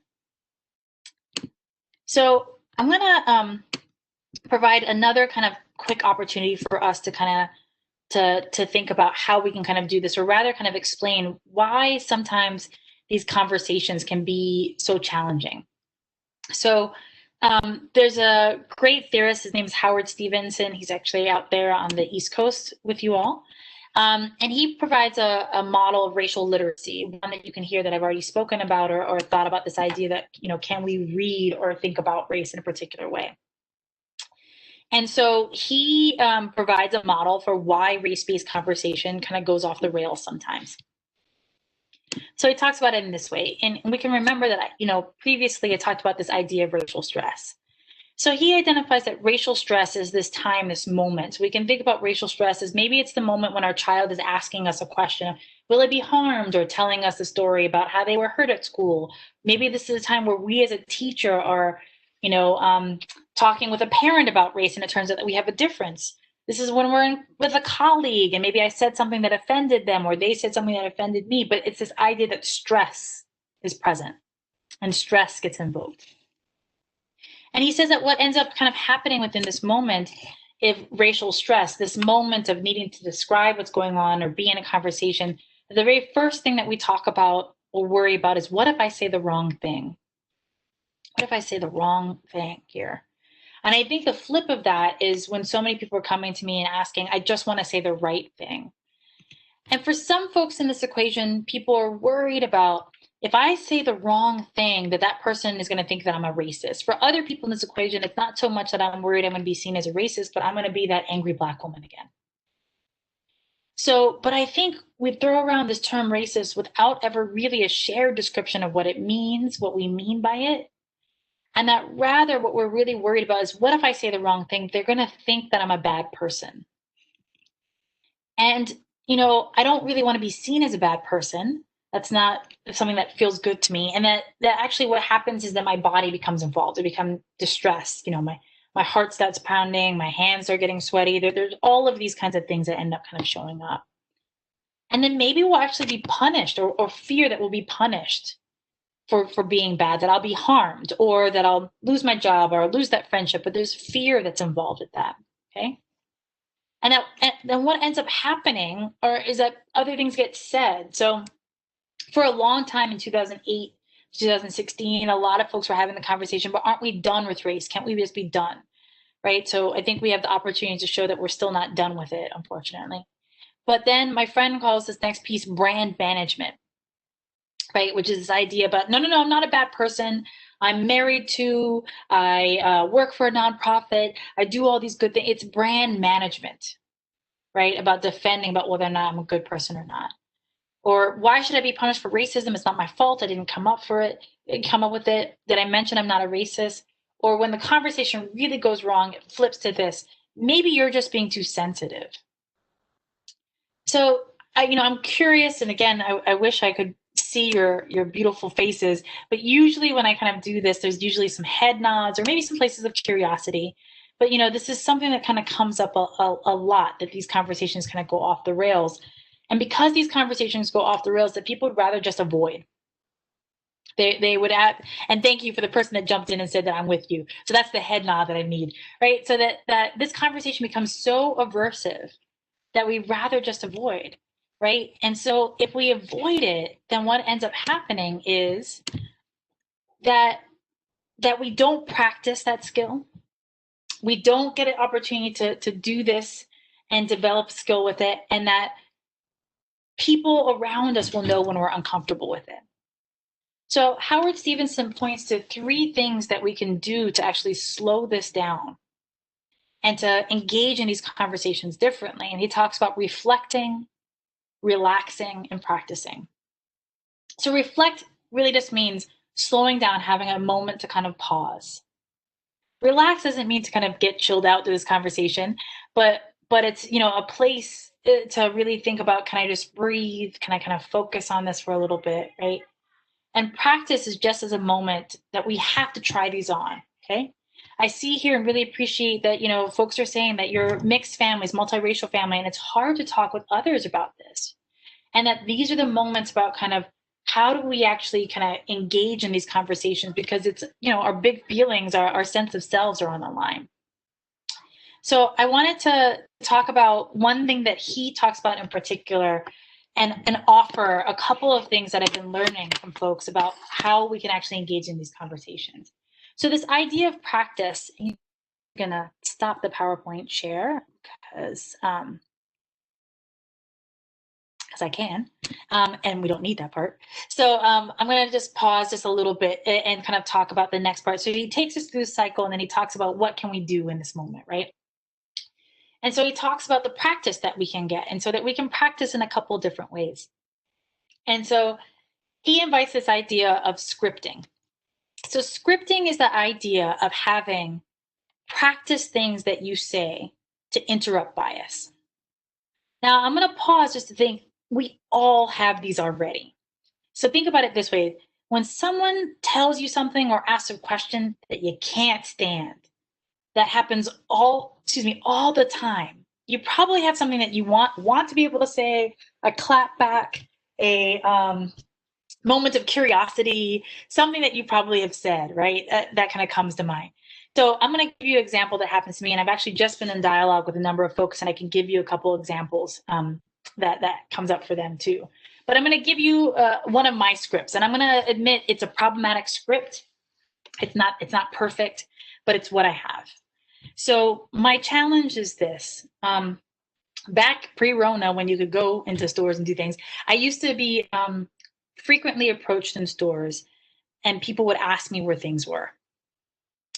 Speaker 2: So I'm going to provide another kind of quick opportunity for us to kind of to think about how we can kind of do this, or rather kind of explain why sometimes these conversations can be so challenging. So there's a great theorist, his name is Howard Stevenson. He's actually out there on the East Coast with you all. And he provides a model of racial literacy, one that you can hear that I've already spoken about, or thought about, this idea that, can we read or think about race in a particular way? And so he provides a model for why race-based conversation kind of goes off the rails sometimes. So he talks about it in this way. And we can remember that, previously I talked about this idea of racial stress. So he identifies that racial stress is this time, this moment. So we can think about racial stress as maybe it's the moment when our child is asking us a question, will it be harmed, or telling us a story about how they were hurt at school. Maybe this is a time where we as a teacher are, talking with a parent about race, and it turns out that we have a difference. This is when we're with a colleague and maybe I said something that offended them, or they said something that offended me, but it's this idea that stress is present and stress gets invoked. And he says that what ends up kind of happening within this moment, if racial stress, this moment of needing to describe what's going on or be in a conversation, the very first thing that we talk about or worry about is, what if I say the wrong thing? What if I say the wrong thing here? And I think the flip of that is when so many people are coming to me and asking, I just want to say the right thing. And for some folks in this equation, people are worried about, if I say the wrong thing, that person is going to think that I'm a racist. For other people in this equation, it's not so much that I'm worried I'm going to be seen as a racist, but I'm going to be that angry Black woman again. So, but I think we throw around this term racist without ever really a shared description of what it means, what we mean by it. And that rather what we're really worried about is, what if I say the wrong thing? They're going to think that I'm a bad person. And, I don't really want to be seen as a bad person. That's not something that feels good to me. And that actually what happens is that my body becomes involved. I become distressed. My heart starts pounding, my hands are getting sweaty. There's all of these kinds of things that end up kind of showing up. And then maybe we'll actually be punished, or fear that we'll be punished for being bad, that I'll be harmed, or that I'll lose my job, or I'll lose that friendship. But there's fear that's involved with that. Okay. And then what ends up happening is that other things get said. So for a long time in 2008, 2016, a lot of folks were having the conversation, but aren't we done with race? Can't we just be done? Right? So I think we have the opportunity to show that we're still not done with it, unfortunately. But then my friend calls this next piece brand management, right? Which is this idea about, no, I'm not a bad person. I'm married to, I work for a nonprofit. I do all these good things. It's brand management, right? About defending about whether or not I'm a good person or not. Or why should I be punished for racism? It's not my fault. I didn't come up with it. Did I mention I'm not a racist? Or when the conversation really goes wrong, it flips to this. Maybe you're just being too sensitive. So I'm curious, and again, I wish I could see your beautiful faces, but usually when I kind of do this, there's usually some head nods or maybe some places of curiosity. But this is something that kind of comes up a lot, that these conversations kind of go off the rails. And because these conversations go off the rails, that people would rather just avoid. They would add, and thank you for the person that jumped in and said that I'm with you. So that's the head nod that I need, right? So that this conversation becomes so aversive that we rather just avoid, right? And so if we avoid it, then what ends up happening is that we don't practice that skill. We don't get an opportunity to do this and develop skill with it, and that people around us will know when we're uncomfortable with it. So Howard Stevenson points to 3 things that we can do to actually slow this down and to engage in these conversations differently. And he talks about reflecting, relaxing, and practicing. So reflect really just means slowing down, having a moment to kind of pause. Relax doesn't mean to kind of get chilled out to this conversation, but it's, you know, a place to really think about, can I just breathe? Can I kind of focus on this for a little bit, right? And practice is just as a moment that we have to try these on, okay? I see here and really appreciate that, you know, folks are saying that you're mixed families, multiracial family, and it's hard to talk with others about this. And that these are the moments about kind of how do we actually kind of engage in these conversations, because it's, you know, our big feelings, our sense of selves are on the line. So I wanted to talk about one thing that he talks about in particular, and offer a couple of things that I've been learning from folks about how we can actually engage in these conversations. So this idea of practice, I'm gonna stop the PowerPoint share because I can, and we don't need that part. So I'm going to just pause just a little bit and kind of talk about the next part. So he takes us through the cycle, and then he talks about what can we do in this moment, right? And so he talks about the practice that we can get, and so that we can practice in a couple different ways. And so he invites this idea of scripting. So scripting is the idea of having practice things that you say to interrupt bias. Now I'm going to pause just to think, we all have these already. So think about it this way. When someone tells you something or asks a question that you can't stand, that happens all the time. You probably have something that you want to be able to say, a clap back, a moment of curiosity, something that you probably have said, right? That kind of comes to mind. So I'm going to give you an example that happens to me, and I've actually just been in dialogue with a number of folks, and I can give you a couple examples that comes up for them too. But I'm going to give you one of my scripts, and I'm going to admit it's a problematic script. It's not perfect, but it's what I have. So my challenge is this. Back pre-Rona, when you could go into stores and do things, I used to be frequently approached in stores, and people would ask me where things were.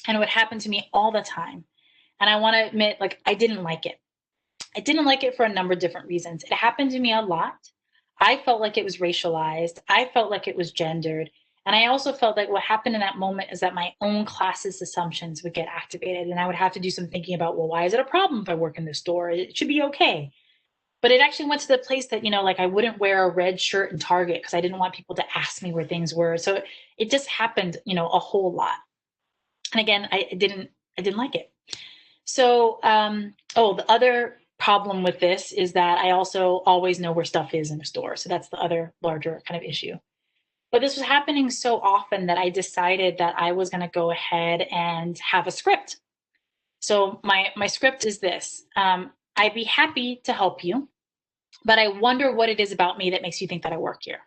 Speaker 2: And it would happen to me all the time. And I want to admit, like, I didn't like it. I didn't like it for a number of different reasons. It happened to me a lot. I felt like it was racialized. I felt like it was gendered. And I also felt like what happened in that moment is that my own classist assumptions would get activated. And I would have to do some thinking about, well, why is it a problem if I work in this store? It should be okay. But it actually went to the place that, you know, like I wouldn't wear a red shirt in Target because I didn't want people to ask me where things were. So it just happened, you know, a whole lot. And again, I didn't like it. So, the other problem with this is that I also always know where stuff is in a store. So that's the other larger kind of issue. But this was happening so often that I decided that I was going to go ahead and have a script. So my script is this. I'd be happy to help you, but I wonder what it is about me that makes you think that I work here.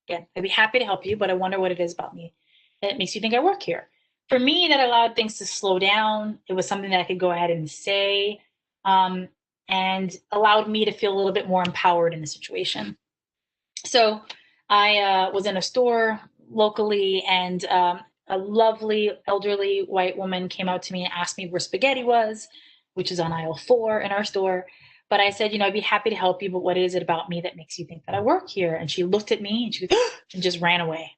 Speaker 2: Again, I'd be happy to help you, but I wonder what it is about me that makes you think I work here. For me, that allowed things to slow down. It was something that I could go ahead and say, and allowed me to feel a little bit more empowered in the situation. So I was in a store locally, and a lovely elderly white woman came out to me and asked me where spaghetti was, which is on aisle 4 in our store. But I said, you know, I'd be happy to help you, but what is it about me that makes you think that I work here? And she looked at me and she and just ran away.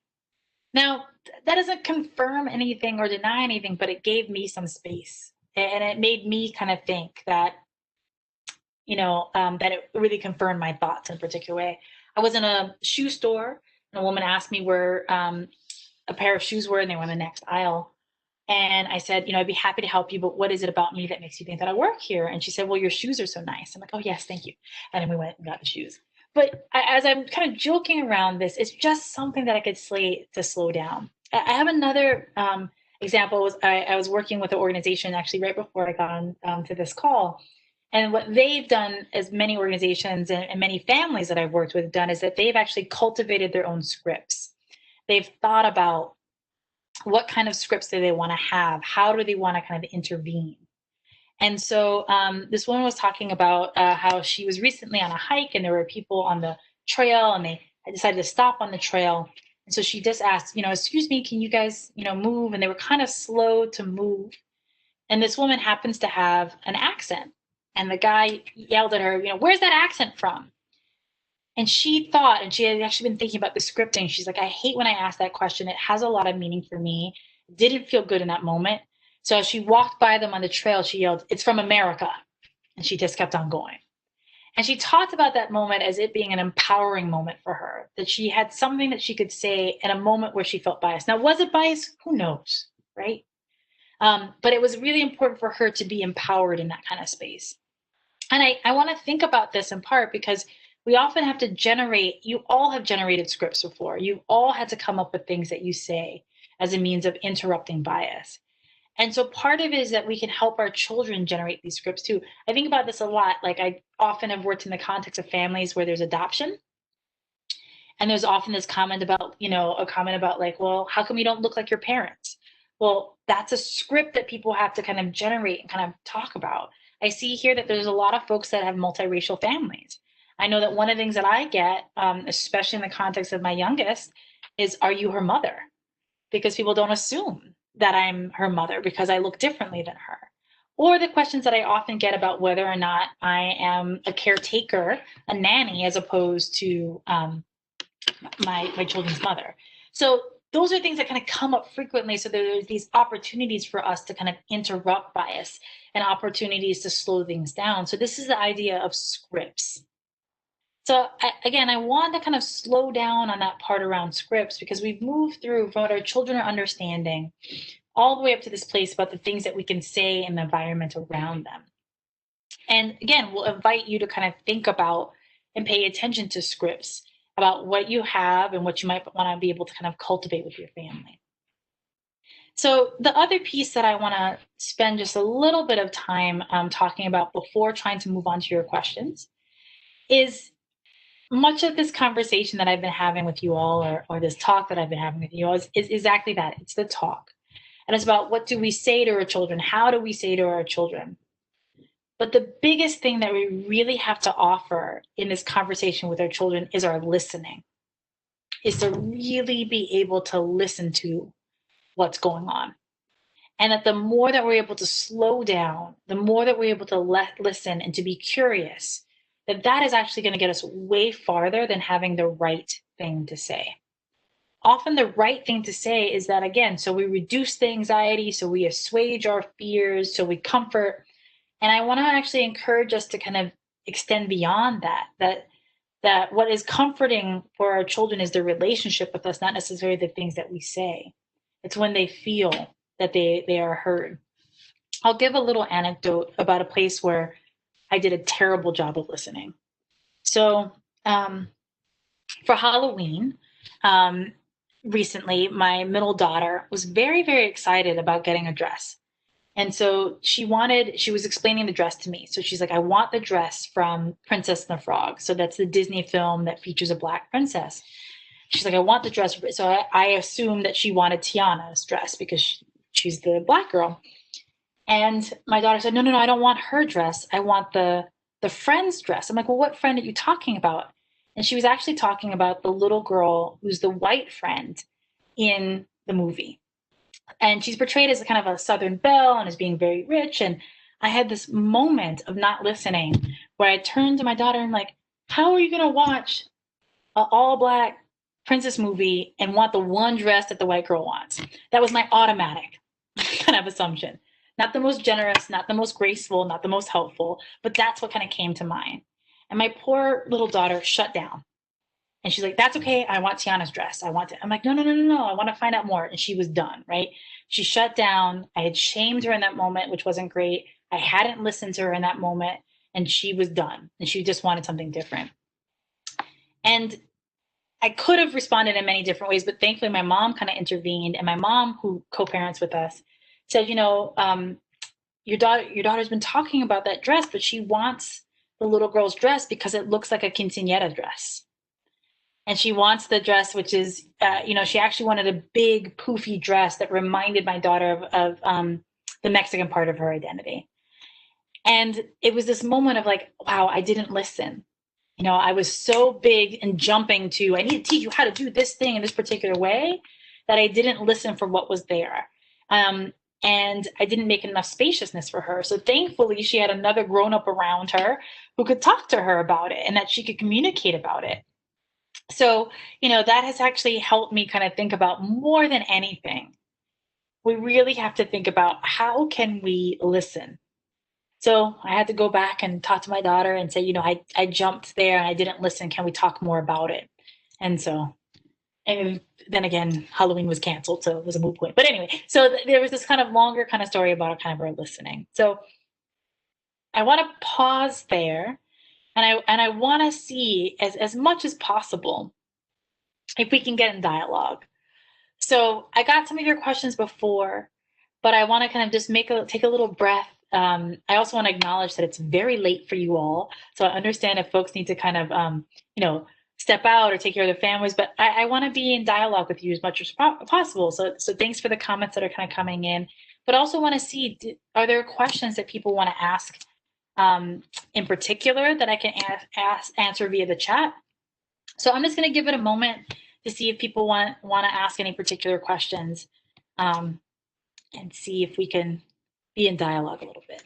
Speaker 2: Now, that doesn't confirm anything or deny anything, but it gave me some space. And it made me kind of think that, you know, that it really confirmed my thoughts in a particular way. I was in a shoe store, and a woman asked me where a pair of shoes were, and they were in the next aisle. And I said, you know, I'd be happy to help you, but what is it about me that makes you think that I work here? And she said, well, your shoes are so nice. I'm like, oh, yes, thank you. And then we went and got the shoes. But as I'm kind of joking around this, it's just something that I could say to slow down. I have another example. I was working with an organization actually right before I got on to this call. And what they've done, as many organizations and many families that I've worked with done, is that they've actually cultivated their own scripts. They've thought about what kind of scripts do they want to have? How do they want to kind of intervene? And so this woman was talking about how she was recently on a hike and there were people on the trail and they had decided to stop on the trail. And so she just asked, excuse me, can you guys, move? And they were kind of slow to move. And this woman happens to have an accent. And the guy yelled at her, where's that accent from? And she thought, and she had actually been thinking about the scripting. She's like, I hate when I ask that question. It has a lot of meaning for me. It didn't feel good in that moment. So as she walked by them on the trail, she yelled, it's from America. And she just kept on going. And she talked about that moment as it being an empowering moment for her, that she had something that she could say in a moment where she felt biased. Now, was it bias? Who knows, right? But it was really important for her to be empowered in that kind of space. And I want to think about this in part because we often have to generate, you all have generated scripts before. You all had to come up with things that you say as a means of interrupting bias. And so part of it is that we can help our children generate these scripts too. I think about this a lot. Like I often have worked in the context of families where there's adoption. And there's often this comment about, a comment about like, well, how come you don't look like your parents? Well, that's a script that people have to kind of generate and kind of talk about. I see here that there's a lot of folks that have multiracial families. I know that one of the things that I get, especially in the context of my youngest, is, are you her mother? Because people don't assume that I'm her mother because I look differently than her. Or the questions that I often get about whether or not I am a caretaker, a nanny, as opposed to my children's mother. So those are things that kind of come up frequently. So there's these opportunities for us to kind of interrupt bias and opportunities to slow things down. So this is the idea of scripts. So again, I want to kind of slow down on that part around scripts because we've moved through from what our children are understanding all the way up to this place about the things that we can say in the environment around them. And again, we'll invite you to kind of think about and pay attention to scripts about what you have and what you might want to be able to kind of cultivate with your family. So the other piece that I want to spend just a little bit of time talking about before trying to move on to your questions is much of this conversation that I've been having with you all, or this talk that I've been having with you all, is exactly that. It's the talk. And it's about what do we say to our children? How do we say to our children? But the biggest thing that we really have to offer in this conversation with our children is our listening, is to really be able to listen to what's going on. And that the more that we're able to slow down, the more that we're able to listen and to be curious, that is actually going to get us way farther than having the right thing to say. Often the right thing to say is that, again, so we reduce the anxiety, so we assuage our fears, so we comfort. And I want to actually encourage us to kind of extend beyond that what is comforting for our children is their relationship with us, not necessarily the things that we say. It's when they feel that they are heard. I'll give a little anecdote about a place where I did a terrible job of listening. So for Halloween, recently, my middle daughter was very, very excited about getting a dress. And so she was explaining the dress to me. So she's like, I want the dress from Princess and the Frog. So that's the Disney film that features a Black princess. She's like, I want the dress. So I assumed that she wanted Tiana's dress because she's the Black girl. And my daughter said, no, I don't want her dress. I want the friend's dress. I'm like, well, what friend are you talking about? And she was actually talking about the little girl who's the white friend in the movie. And she's portrayed as kind of a Southern belle and as being very rich. And I had this moment of not listening where I turned to my daughter and like, how are you going to watch an all Black princess movie and want the one dress that the white girl wants? That was my automatic kind of assumption. Not the most generous, not the most graceful, not the most helpful, but that's what kind of came to mind. And my poor little daughter shut down. And she's like, that's okay. I want Tiana's dress. I want it. I'm like, no. I want to find out more. And she was done, right? She shut down. I had shamed her in that moment, which wasn't great. I hadn't listened to her in that moment, and she was done. And she just wanted something different. And I could have responded in many different ways, but thankfully my mom kind of intervened, and my mom, who co-parents with us, said, your daughter's been talking about that dress, but she wants the little girl's dress because it looks like a quinceañera dress. And she wants the dress, which is, she actually wanted a big poofy dress that reminded my daughter of the Mexican part of her identity. And it was this moment of like, wow, I didn't listen. I was so big and jumping to, I need to teach you how to do this thing in this particular way, that I didn't listen for what was there. And I didn't make enough spaciousness for her. So thankfully, she had another grown up around her who could talk to her about it and that she could communicate about it. So, that has actually helped me kind of think about, more than anything, we really have to think about, how can we listen? So I had to go back and talk to my daughter and say, I jumped there and I didn't listen. Can we talk more about it? And then again, Halloween was canceled, so it was a moot point. But anyway, so there was this kind of longer kind of story about kind of her listening. So I want to pause there, and I want to see as much as possible if we can get in dialogue. So I got some of your questions before, but I want to kind of just take a little breath. I also want to acknowledge that it's very late for you all. So I understand if folks need to kind of, step out or take care of their families, but I want to be in dialogue with you as much as possible. So thanks for the comments that are kind of coming in, but also want to see, are there questions that people want to ask in particular that I can answer via the chat? So I'm just going to give it a moment to see if people want to ask any particular questions, and see if we can be in dialogue a little bit.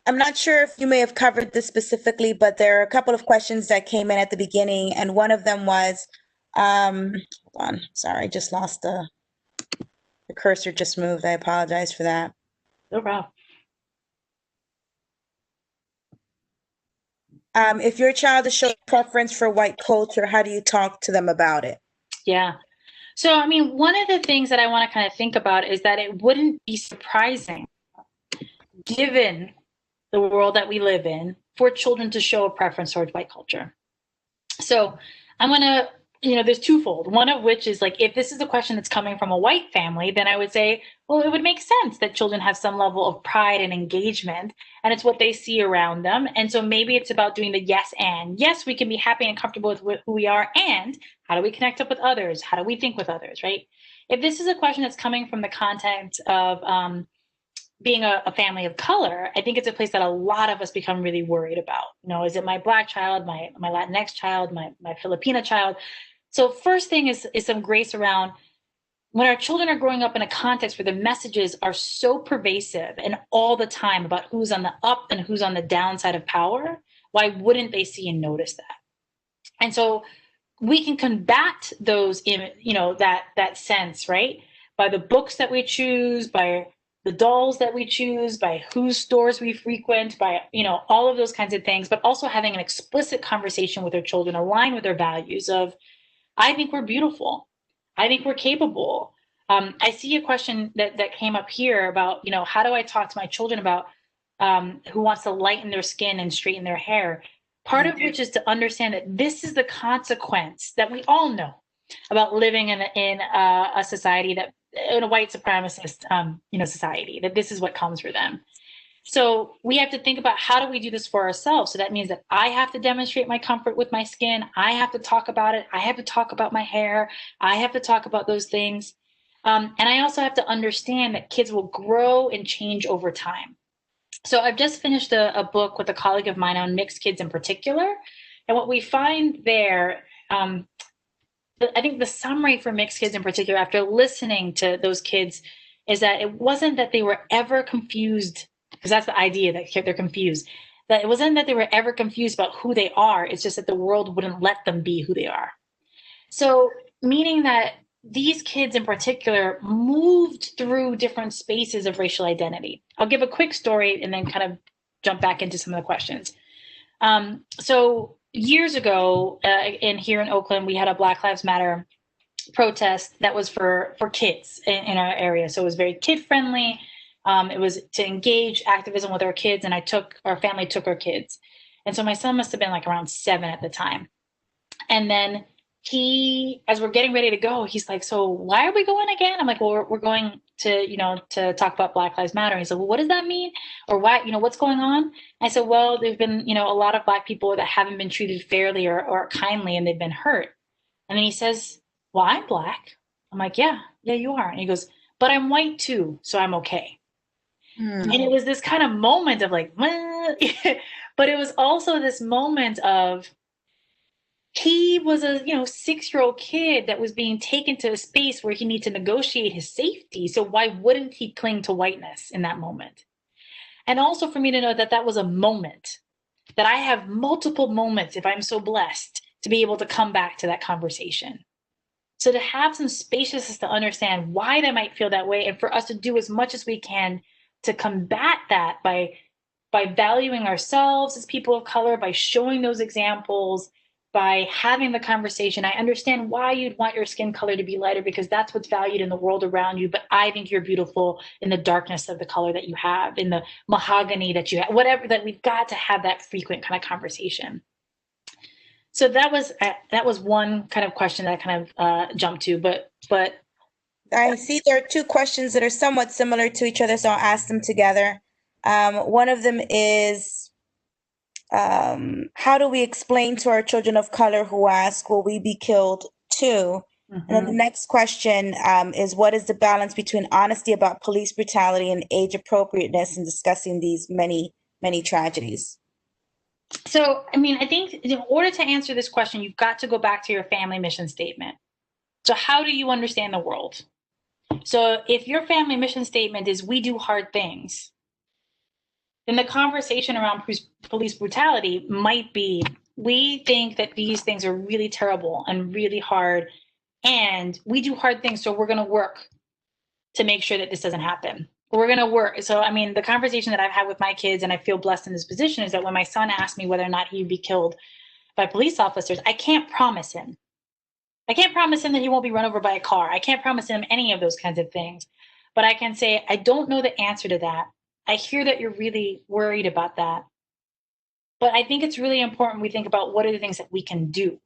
Speaker 1: I'm not sure if you may have covered this specifically, but there are a couple of questions that came in at the beginning, and one of them was, hold on, sorry, I just lost the cursor just moved. I apologize for that.
Speaker 2: No problem.
Speaker 1: If your child is showing preference for white culture, how do you talk to them about it?
Speaker 2: Yeah. So, one of the things that I want to kind of think about is that it wouldn't be surprising, given the world that we live in, for children to show a preference towards white culture. So I'm going to, there's twofold. One of which is like, if this is a question that's coming from a white family, then I would say, well, it would make sense that children have some level of pride and engagement, and it's what they see around them. And so maybe it's about doing the yes and. Yes, we can be happy and comfortable with who we are, and how do we connect up with others? How do we think with others, right? If this is a question that's coming from the content of being a family of color, I think it's a place that a lot of us become really worried about. Is it my Black child, my Latinx child, my Filipina child? So first thing is some grace around, when our children are growing up in a context where the messages are so pervasive and all the time about who's on the up and who's on the downside of power, why wouldn't they see and notice that? And so we can combat those, that sense, right? By the books that we choose, by the dolls that we choose, by whose stores we frequent, by, all of those kinds of things, but also having an explicit conversation with our children aligned with their values of, I think we're beautiful. I think we're capable. I see a question that came up here about, how do I talk to my children about who wants to lighten their skin and straighten their hair? Part of which is to understand that this is the consequence that we all know about living in a society that, in a white supremacist, society, that this is what comes for them. So we have to think about, how do we do this for ourselves? So that means that I have to demonstrate my comfort with my skin. I have to talk about it. I have to talk about my hair. I have to talk about those things. And I also have to understand that kids will grow and change over time. So I've just finished a book with a colleague of mine on mixed kids in particular. And what we find there, I think the summary for mixed kids in particular, after listening to those kids, is that it wasn't that they were ever confused, because that's the idea, that they're confused, that it wasn't that they were ever confused about who they are. It's just that the world wouldn't let them be who they are. So meaning that these kids in particular moved through different spaces of racial identity. I'll give a quick story and then kind of jump back into some of the questions. So years ago, here in Oakland, we had a Black Lives Matter protest that was for kids in our area. So it was very kid friendly. It was to engage activism with our kids, and our family took our kids. And so my son must have been like around 7 at the time. And then as we're getting ready to go, he's like, so why are we going again? I'm like, well, we're going to, to talk about Black Lives Matter. And he said, well, what does that mean? Or why, what's going on? I said, well, there've been, a lot of Black people that haven't been treated fairly or kindly, and they've been hurt. And then he says, well, I'm Black. I'm like, yeah, you are. And he goes, but I'm white too, so I'm okay. And it was this kind of moment of like, but it was also this moment of, he was a 6-year-old kid that was being taken to a space where he needed to negotiate his safety. So why wouldn't he cling to whiteness in that moment? And also for me to know that that was a moment, that I have multiple moments, if I'm so blessed, to be able to come back to that conversation. So to have some spaciousness to understand why they might feel that way, and for us to do as much as we can to combat that by valuing ourselves as people of color, by showing those examples, by having the conversation. I understand why you'd want your skin color to be lighter, because that's what's valued in the world around you. But I think you're beautiful in the darkness of the color that you have, in the mahogany that you have, whatever, that we've got to have that frequent kind of conversation. So that was one kind of question that I kind of jumped to, but
Speaker 1: I see there are two questions that are somewhat similar to each other, so I'll ask them together. One of them is, how do we explain to our children of color who ask, will we be killed too? And then the next question is, what is the balance between honesty about police brutality and age appropriateness in discussing these many, many tragedies?
Speaker 2: So, I mean, I think in order to answer this question, you've got to go back to your family mission statement. So, how do you understand the world? So, if your family mission statement is, we do hard things, then the conversation around police brutality might be, we think that these things are really terrible and really hard, and we do hard things, so we're going to work to make sure that this doesn't happen. We're going to work. So, I mean, the conversation that I've had with my kids, and I feel blessed in this position, is that when my son asked me whether or not he'd be killed by police officers, I can't promise him. I can't promise him that he won't be run over by a car. I can't promise him any of those kinds of things. But I can say, I don't know the answer to that. I hear that you're really worried about that. But I think it's really important we think about what are the things that we can do.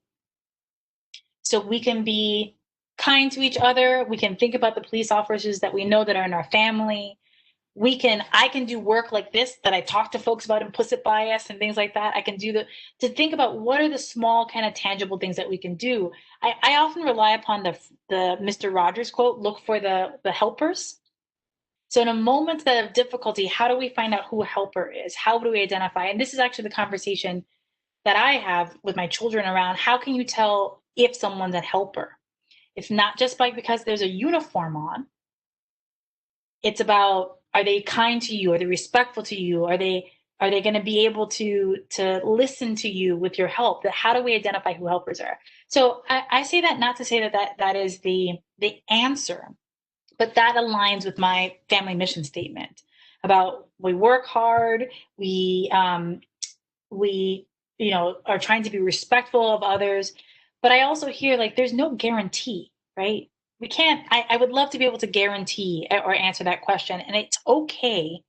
Speaker 2: So we can be kind to each other. We can think about the police officers that we know that are in our family. I can do work like this, that I talk to folks about implicit bias and things like that. I can to think about what are the small kind of tangible things that we can do. I often rely upon the Mr. Rogers quote, look for the helpers. So in a moment of difficulty, how do we find out who a helper is? How do we identify? And this is actually the conversation that I have with my children around, how can you tell if someone's a helper? It's not just because there's a uniform on. It's about, are they kind to you? Are they respectful to you? Are they going to be able to listen to you with your help? How do we identify who helpers are? So I say that not to say that is the answer, but that aligns with my family mission statement about, we work hard, we are trying to be respectful of others. But I also hear, like, there's no guarantee, right? We can't, I would love to be able to guarantee or answer that question. And it's okay.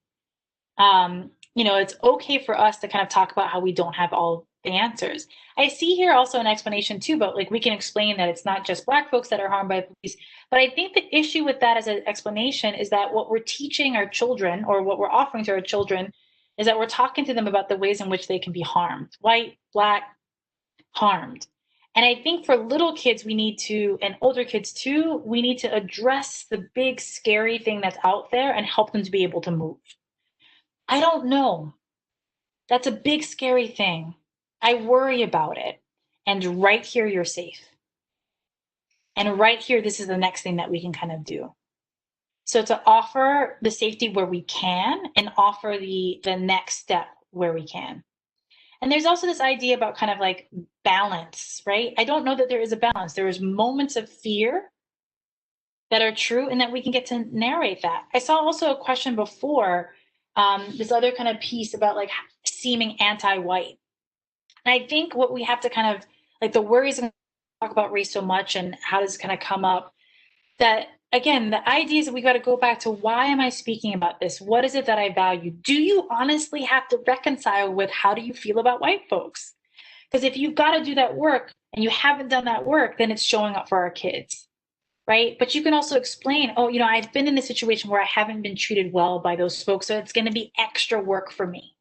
Speaker 2: It's okay for us to kind of talk about how we don't have all the answers. I see here also an explanation too, but like, we can explain that it's not just Black folks that are harmed by police. But I think the issue with that as an explanation is that what we're teaching our children, or what we're offering to our children, is that we're talking to them about the ways in which they can be harmed. White, Black, harmed. And I think for little kids, we need to, and older kids too, we need to address the big scary thing that's out there and help them to be able to move. I don't know. That's a big scary thing. I worry about it. And right here, you're safe. And right here, this is the next thing that we can kind of do. So to offer the safety where we can, and offer the next step where we can. And there's also this idea about kind of like balance, right? I don't know that there is a balance. There is moments of fear that are true, and that we can get to narrate that. I saw also a question before, this other kind of piece about like seeming anti-white. And I think what we have to kind of, like, the worries, and talk about race so much and how does it kind of come up, that again, the idea is that we got to go back to, why am I speaking about this? What is it that I value? Do you honestly have to reconcile with, how do you feel about white folks? Because if you've got to do that work and you haven't done that work, then it's showing up for our kids, right? But you can also explain, oh, I've been in a situation where I haven't been treated well by those folks, so it's going to be extra work for me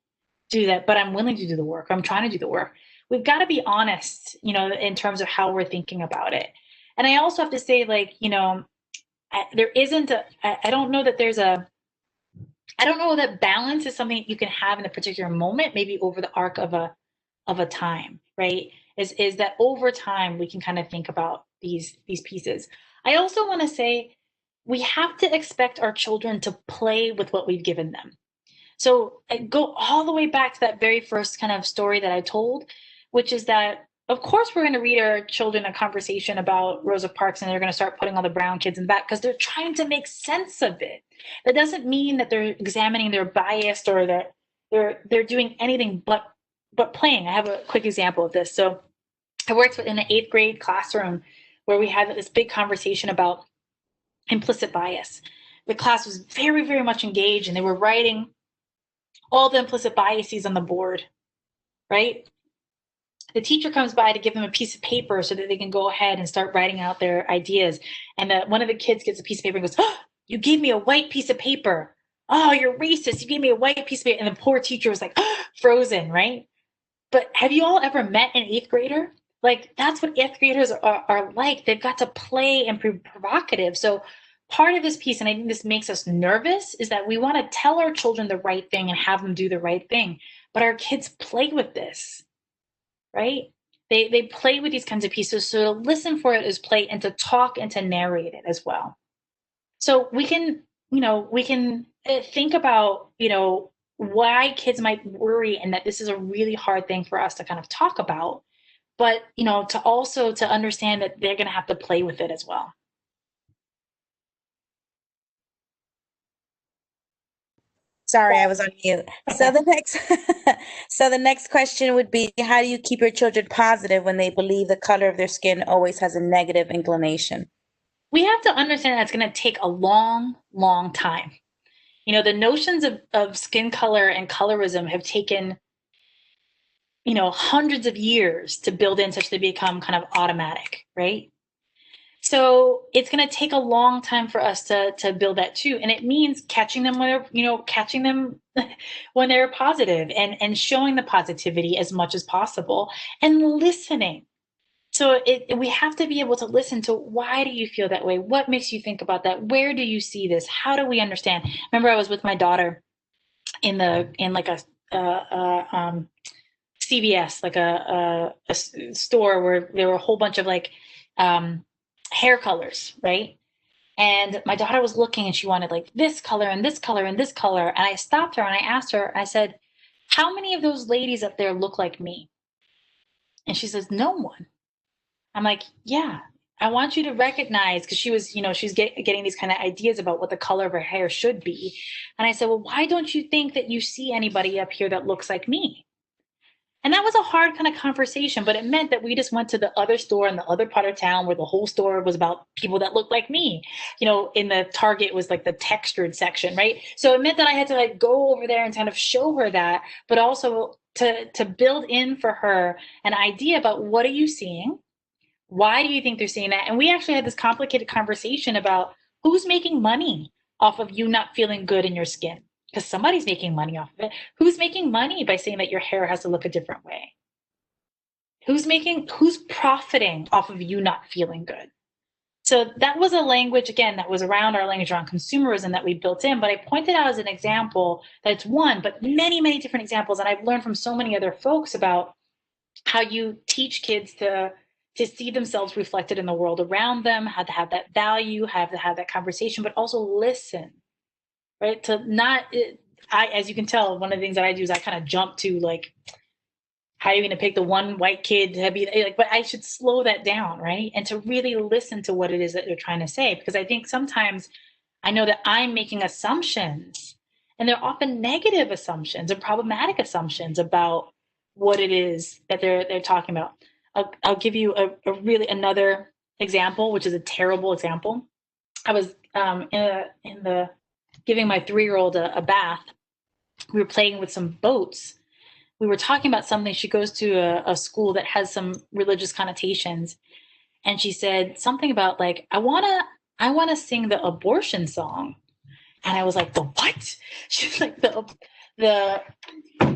Speaker 2: to do that, but I'm willing to do the work. I'm trying to do the work. We've got to be honest, in terms of how we're thinking about it. And I also have to say, like, there isn't I don't know that I don't know that balance is something you can have in a particular moment, maybe over the arc of a time, right? Is that over time we can kind of think about these pieces. I also want to say, we have to expect our children to play with what we've given them. So I go all the way back to that very first kind of story that I told, which is that, of course, we're going to read our children a conversation about Rosa Parks, and they're going to start putting all the brown kids in the back because they're trying to make sense of it. That doesn't mean that they're examining their bias, or that they're doing anything but playing. I have a quick example of this. So I worked in an 8th grade classroom where we had this big conversation about implicit bias. The class was very, very much engaged, and they were writing all the implicit biases on the board, right? The teacher comes by to give them a piece of paper so that they can go ahead and start writing out their ideas. And one of the kids gets a piece of paper and goes, "Oh, you gave me a white piece of paper. Oh, you're racist. You gave me a white piece of paper." And the poor teacher was like, oh, frozen, right? But have you all ever met an 8th grader? Like, that's what 8th graders are like. They've got to play and be provocative. So part of this piece, and I think this makes us nervous, is that we want to tell our children the right thing and have them do the right thing. But our kids play with this, right? They play with these kinds of pieces. So to listen for it is play, and to talk and to narrate it as well. So we can, think about, why kids might worry, and that this is a really hard thing for us to kind of talk about, but, to also to understand that they're going to have to play with it as well.
Speaker 1: Sorry, I was on mute. So the next, so the next question would be, how do you keep your children positive when they believe the color of their skin always has a negative inclination?
Speaker 2: We have to understand that it's going to take a long, long time. The notions of skin color and colorism have taken, hundreds of years to build in, such they become kind of automatic, right? So it's going to take a long time for us to build that too, and it means catching them when catching them when they're positive, and showing the positivity as much as possible, and listening. So we have to be able to listen to, why do you feel that way? What makes you think about that? Where do you see this? How do we understand? Remember, I was with my daughter in like a CVS, like a store where there were a whole bunch of like hair colors, right? And my daughter was looking, and she wanted like this color and this color and this color. And I stopped her and I asked her, I said, "How many of those ladies up there look like me?" And she says, "No one." I'm like, "Yeah, I want you to recognize," because she was, she's getting these kind of ideas about what the color of her hair should be. And I said, "Well, why don't you think that you see anybody up here that looks like me?" And that was a hard kind of conversation, but it meant that we just went to the other store in the other part of town, where the whole store was about people that looked like me. In the Target was like the textured section, right? So it meant that I had to like go over there and kind of show her that, but also to build in for her an idea about, what are you seeing? Why do you think they're seeing that? And we actually had this complicated conversation about, who's making money off of you not feeling good in your skin? Because somebody's making money off of it. Who's making money by saying that your hair has to look a different way? Who's profiting off of you not feeling good? So that was a language, again, that was around our language around consumerism that we built in. But I pointed out as an example that it's one, but many, many different examples. And I've learned from so many other folks about how you teach kids to see themselves reflected in the world around them, how to have that value, how to have that conversation, but also listen, right? To not, as you can tell, one of the things that I do is I kind of jump to like, how are you going to pick the one white kid to be like, but I should slow that down, right? And to really listen to what it is that they're trying to say. Because I think sometimes I know that I'm making assumptions, and they're often negative assumptions or problematic assumptions about what it is that they're talking about. I'll give you a really another example, which is a terrible example. I was in the giving my 3-year-old a bath. We were playing with some boats. We were talking about something. She goes to a school that has some religious connotations, and she said something about like, I wanna sing the abortion song. And I was like, the what? She's like, the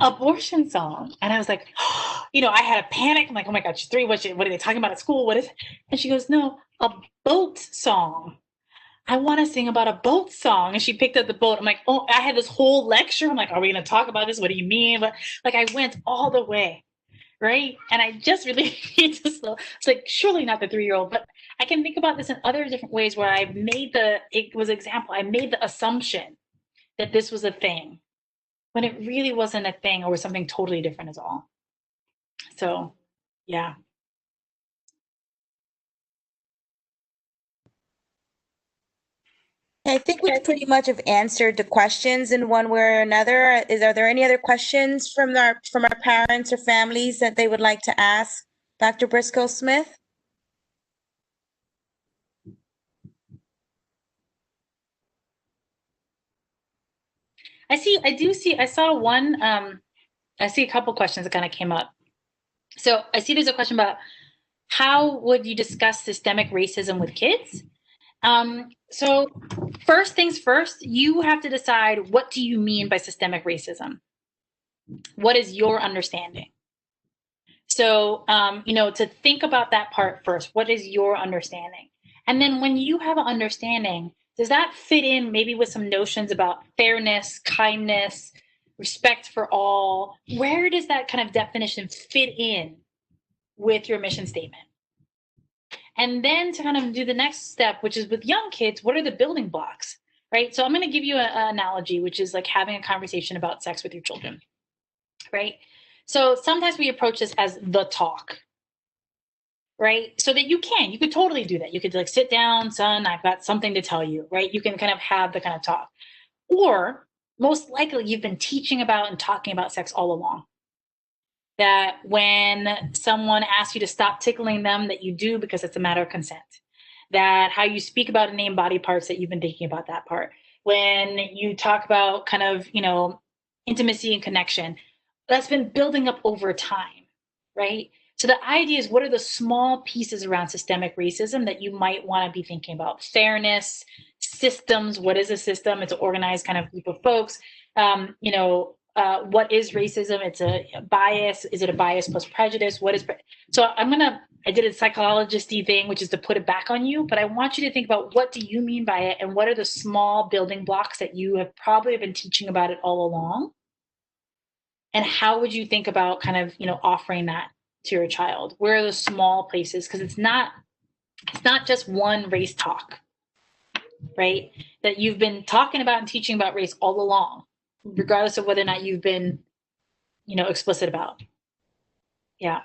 Speaker 2: abortion song. And I was like, I had a panic. I'm like, oh my God, she's 3. What are they talking about at school? What is it? And she goes, no, a boat song. I want to sing about a boat song. And she picked up the boat. I'm like, oh, I had this whole lecture. I'm like, are we going to talk about this? What do you mean? But like, I went all the way. Right. And I just really need to slow. It's like, surely not the 3-year-old, but I can think about this in other different ways where I made I made the assumption that this was a thing when it really wasn't a thing or was something totally different at all. So, yeah.
Speaker 1: I think we pretty much have answered the questions in one way or another. Are there any other questions from our parents or families that they would like to ask Dr. Briscoe-Smith?
Speaker 2: I saw one, I see a couple questions that kind of came up. So I see there's a question about how would you discuss systemic racism with kids? So first things first, you have to decide, what do you mean by systemic racism? What is your understanding? So, to think about that part first, what is your understanding? And then when you have an understanding, does that fit in maybe with some notions about fairness, kindness, respect for all? Where does that kind of definition fit in with your mission statement? And then to kind of do the next step, which is with young kids, what are the building blocks, right? So I'm going to give you an analogy, which is like having a conversation about sex with your children, right? So sometimes we approach this as the talk, right? So that you could totally do that. You could like sit down, son, I've got something to tell you, right? You can kind of have the kind of talk. Or most likely you've been teaching about and talking about sex all along. That when someone asks you to stop tickling them, that you do because it's a matter of consent. That how you speak about and name body parts, that you've been thinking about that part. When you talk about kind of, intimacy and connection, that's been building up over time, right? So the idea is, what are the small pieces around systemic racism that you might want to be thinking about? Fairness, systems. What is a system? It's an organized kind of group of folks. What is racism? It's a bias. Is it a bias plus prejudice? So I did a psychologist-y thing, which is to put it back on you, but I want you to think about, what do you mean by it? And what are the small building blocks that you have probably been teaching about it all along? And how would you think about kind of, offering that to your child? Where are the small places? Because it's not just one race talk, right? That you've been talking about and teaching about race all along, regardless of whether or not you've been, explicit about. Yeah.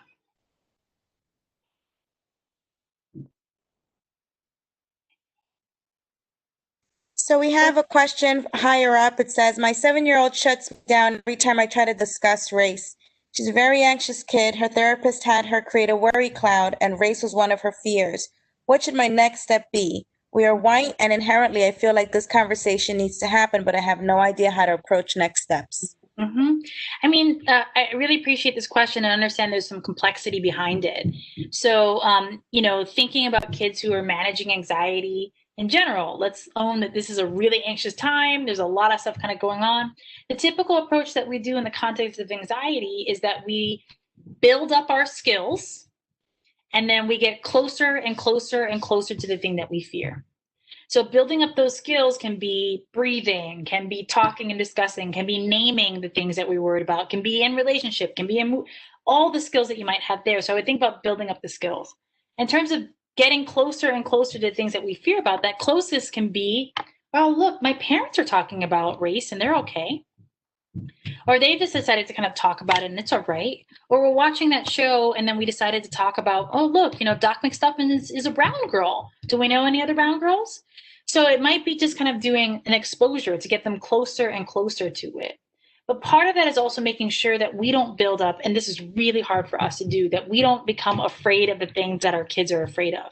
Speaker 1: So we have a question higher up. It says, my 7-year-old shuts me down every time I try to discuss race. She's a very anxious kid. Her therapist had her create a worry cloud, and race was one of her fears. What should my next step be? We are white, and inherently I feel like this conversation needs to happen, but I have no idea how to approach next steps.
Speaker 2: Mm-hmm. I mean, I really appreciate this question and understand there's some complexity behind it. So, thinking about kids who are managing anxiety in general, let's own that this is a really anxious time. There's a lot of stuff kind of going on. The typical approach that we do in the context of anxiety is that we build up our skills, and then we get closer and closer and closer to the thing that we fear. So building up those skills can be breathing, can be talking and discussing, can be naming the things that we're worried about, can be in relationship, can be in all the skills that you might have there. So I would think about building up the skills. In terms of getting closer and closer to things that we fear about, that closest can be, well, look, my parents are talking about race and they're okay. Or they just decided to kind of talk about it and it's all right. Or we're watching that show and then we decided to talk about, oh, look, Doc McStuffin is a brown girl. Do we know any other brown girls? So it might be just kind of doing an exposure to get them closer and closer to it. But part of that is also making sure that we don't build up, and this is really hard for us to do, that we don't become afraid of the things that our kids are afraid of.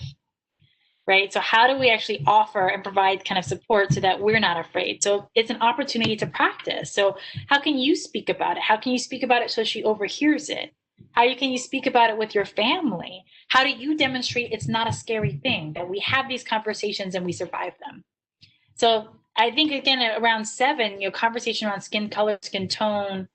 Speaker 2: right? So how do we actually offer and provide kind of support so that we're not afraid? So it's an opportunity to practice. So how can you speak about it? How can you speak about it so she overhears it? How can you speak about it with your family? How do you demonstrate it's not a scary thing, that we have these conversations and we survive them? So I think, again, at around 7, conversation around skin color, skin tone,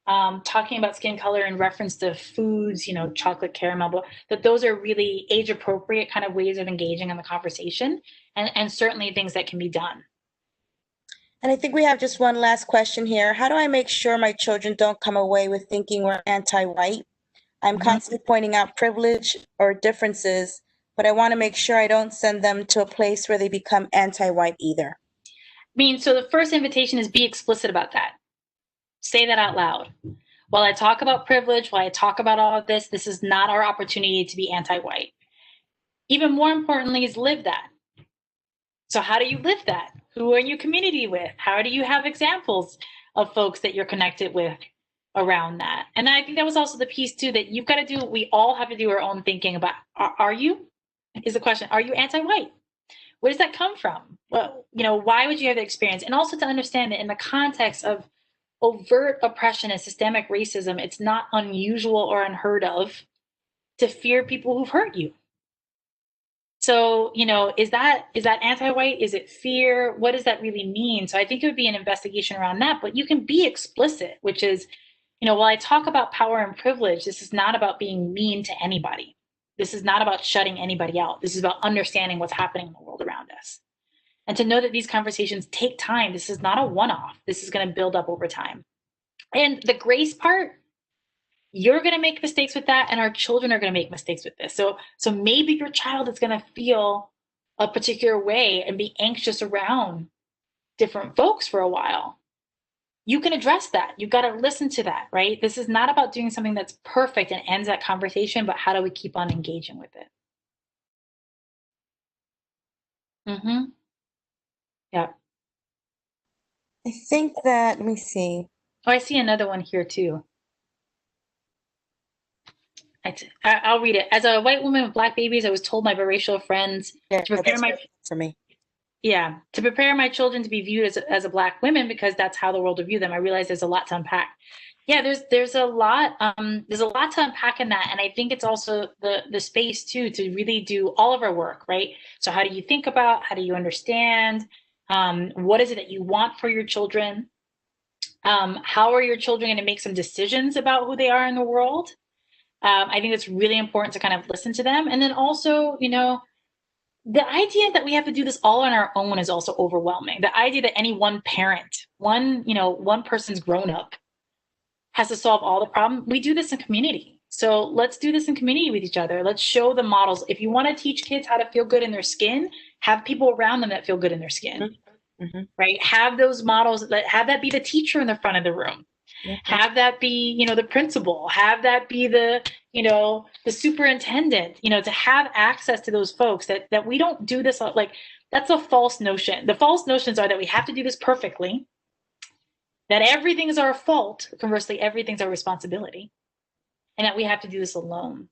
Speaker 2: talking about skin color in reference to foods, chocolate, caramel, that those are really age appropriate kind of ways of engaging in the conversation, and certainly things that can be done.
Speaker 1: And I think we have just one last question here. How do I make sure my children don't come away with thinking we're anti-white? I'm constantly pointing out privilege or differences, but I want to make sure I don't send them to a place where they become anti-white either.
Speaker 2: So the first invitation is be explicit about that. Say that out loud. While I talk about privilege, while I talk about all of this, this is not our opportunity to be anti-white. Even more importantly is live that. So how do you live that? Who are you community with? How do you have examples of folks that you're connected with around that? And I think that was also the piece too, that you've got to do, we all have to do our own thinking about, are you, is the question, are you anti-white? Where does that come from? Well, why would you have the experience? And also to understand that in the context of overt oppression and systemic racism, it's not unusual or unheard of to fear people who've hurt you. So, is that anti-white? Is it fear? What does that really mean? So I think it would be an investigation around that, but you can be explicit, which is, while I talk about power and privilege, this is not about being mean to anybody. This is not about shutting anybody out. This is about understanding what's happening in the world around us. And to know that these conversations take time. This is not a one-off. This is going to build up over time. And the grace part, you're going to make mistakes with that, and our children are going to make mistakes with this. So maybe your child is going to feel a particular way and be anxious around different folks for a while. You can address that. You've got to listen to that, right? This is not about doing something that's perfect and ends that conversation, but how do we keep on engaging with it? Mm-hmm. Yeah.
Speaker 1: I think that, let me see.
Speaker 2: Oh, I see another one here too. I'll read it. As a white woman with Black babies, I was told by biracial friends
Speaker 1: Yeah,
Speaker 2: to prepare
Speaker 1: for me.
Speaker 2: Yeah, to prepare my children to be viewed as a Black women, because that's how the world will view them. I realize there's a lot to unpack. Yeah, there's a lot to unpack in that, and I think it's also the space too to really do all of our work, right? So how do you think about? How do you understand? What is it that you want for your children? How are your children going to make some decisions about who they are in the world? I think it's really important to kind of listen to them, and then also, the idea that we have to do this all on our own is also overwhelming. The idea that any one parent, one person's grown up, has to solve all the problem. We do this in community. So let's do this in community with each other. Let's show the models. If you want to teach kids how to feel good in their skin, have people around them that feel good in their skin, right? Have those models, have that be the teacher in the front of the room. Have that be, the principal, have that be the superintendent, to have access to those folks that we don't do this, like, that's a false notion. The false notions are that we have to do this perfectly, that everything's our fault, conversely, everything's our responsibility, and that we have to do this alone.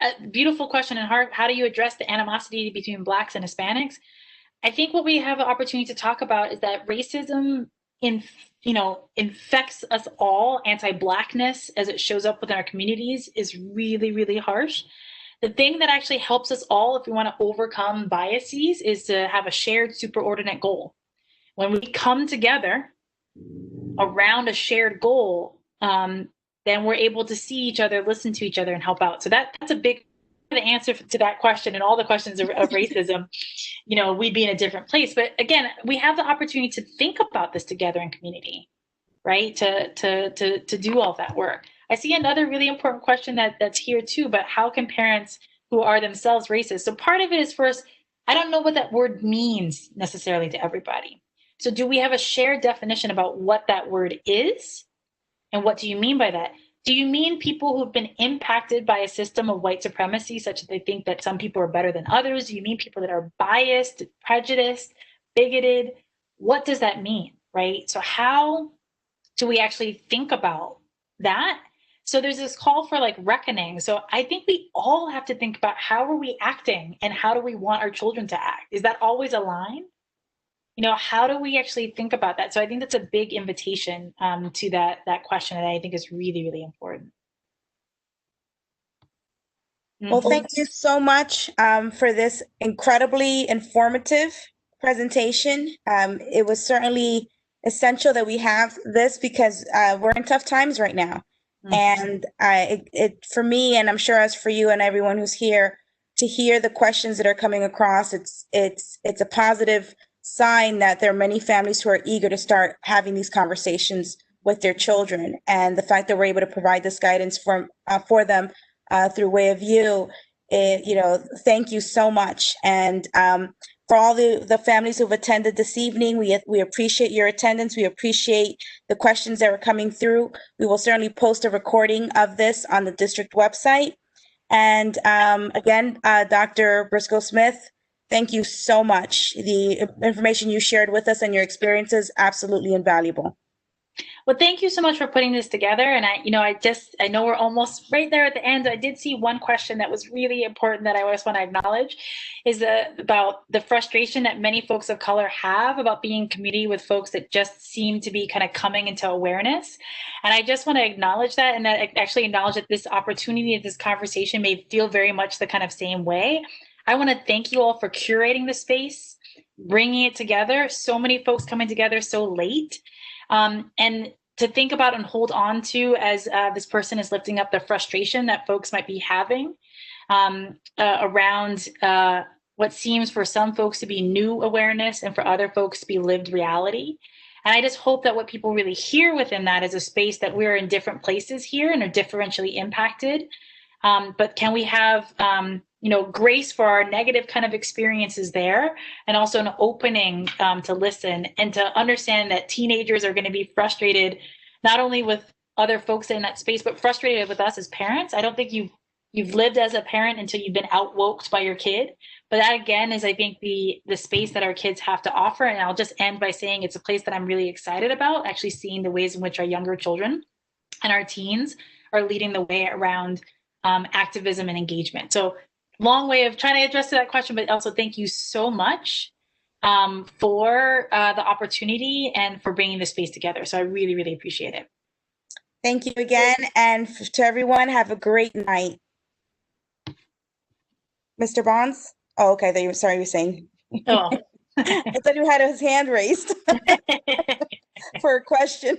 Speaker 2: A beautiful question in heart. How do you address the animosity between Blacks and Hispanics? I think what we have an opportunity to talk about is that racism infects us all. Anti-Blackness, as it shows up within our communities, is really, really harsh. The thing that actually helps us all, if we want to overcome biases, is to have a shared superordinate goal. When we come together around a shared goal, then we're able to see each other, listen to each other, and help out. So that's a big answer to that question, and all the questions of racism. We'd be in a different place. But again, we have the opportunity to think about this together in community, right? To do all that work. I see another really important question that's here too, but how can parents who are themselves racist? So part of it is, first, I don't know what that word means necessarily to everybody. So do we have a shared definition about what that word is? And what do you mean by that? Do you mean people who've been impacted by a system of white supremacy, such that they think that some people are better than others? Do you mean people that are biased, prejudiced, bigoted? What does that mean, right? So how do we actually think about that? So there's this call for like reckoning. So I think we all have to think about how are we acting and how do we want our children to act? Is that always a line? How do we actually think about that? So I think that's a big invitation to that question that I think is really, really important.
Speaker 1: Well, thank you so much for this incredibly informative presentation. It was certainly essential that we have this because we're in tough times right now. And it for me, and I'm sure as for you and everyone who's here, to hear the questions that are coming across, it's a positive sign that there are many families who are eager to start having these conversations with their children, and the fact that we're able to provide this guidance for them through Way of You. Thank you so much. And for all the families who've attended this evening, we appreciate your attendance. We appreciate the questions that were coming through. We will certainly post a recording of this on the district website. And again, Dr. Briscoe-Smith, thank you so much. The information you shared with us and your experiences, absolutely invaluable.
Speaker 2: Well, thank you so much for putting this together. And I know we're almost right there at the end. I did see one question that was really important that I just want to acknowledge is about the frustration that many folks of color have about being in community with folks that just seem to be kind of coming into awareness. And I just want to acknowledge that, and that actually acknowledge that this opportunity, this conversation may feel very much the kind of same way. I want to thank you all for curating the space, bringing it together. So many folks coming together so late. And to think about and hold on to as this person is lifting up the frustration that folks might be having around what seems for some folks to be new awareness and for other folks to be lived reality. And I just hope that what people really hear within that is a space that we're in different places here and are differentially impacted. But can we have grace for our negative kind of experiences there, and also an opening to listen and to understand that teenagers are going to be frustrated, not only with other folks in that space, but frustrated with us as parents. I don't think you've lived as a parent until you've been outwoked by your kid. But that again is, I think, the space that our kids have to offer. And I'll just end by saying it's a place that I'm really excited about, actually seeing the ways in which our younger children and our teens are leading the way around activism and engagement. So long way of trying to address that question, but also thank you so much for the opportunity and for bringing this space together. So I really, really appreciate it.
Speaker 1: Thank you again. And to everyone, have a great night. Mr. Bonds? Oh, okay. Sorry, you were saying.
Speaker 2: Oh.
Speaker 1: I thought you had his hand raised for a question.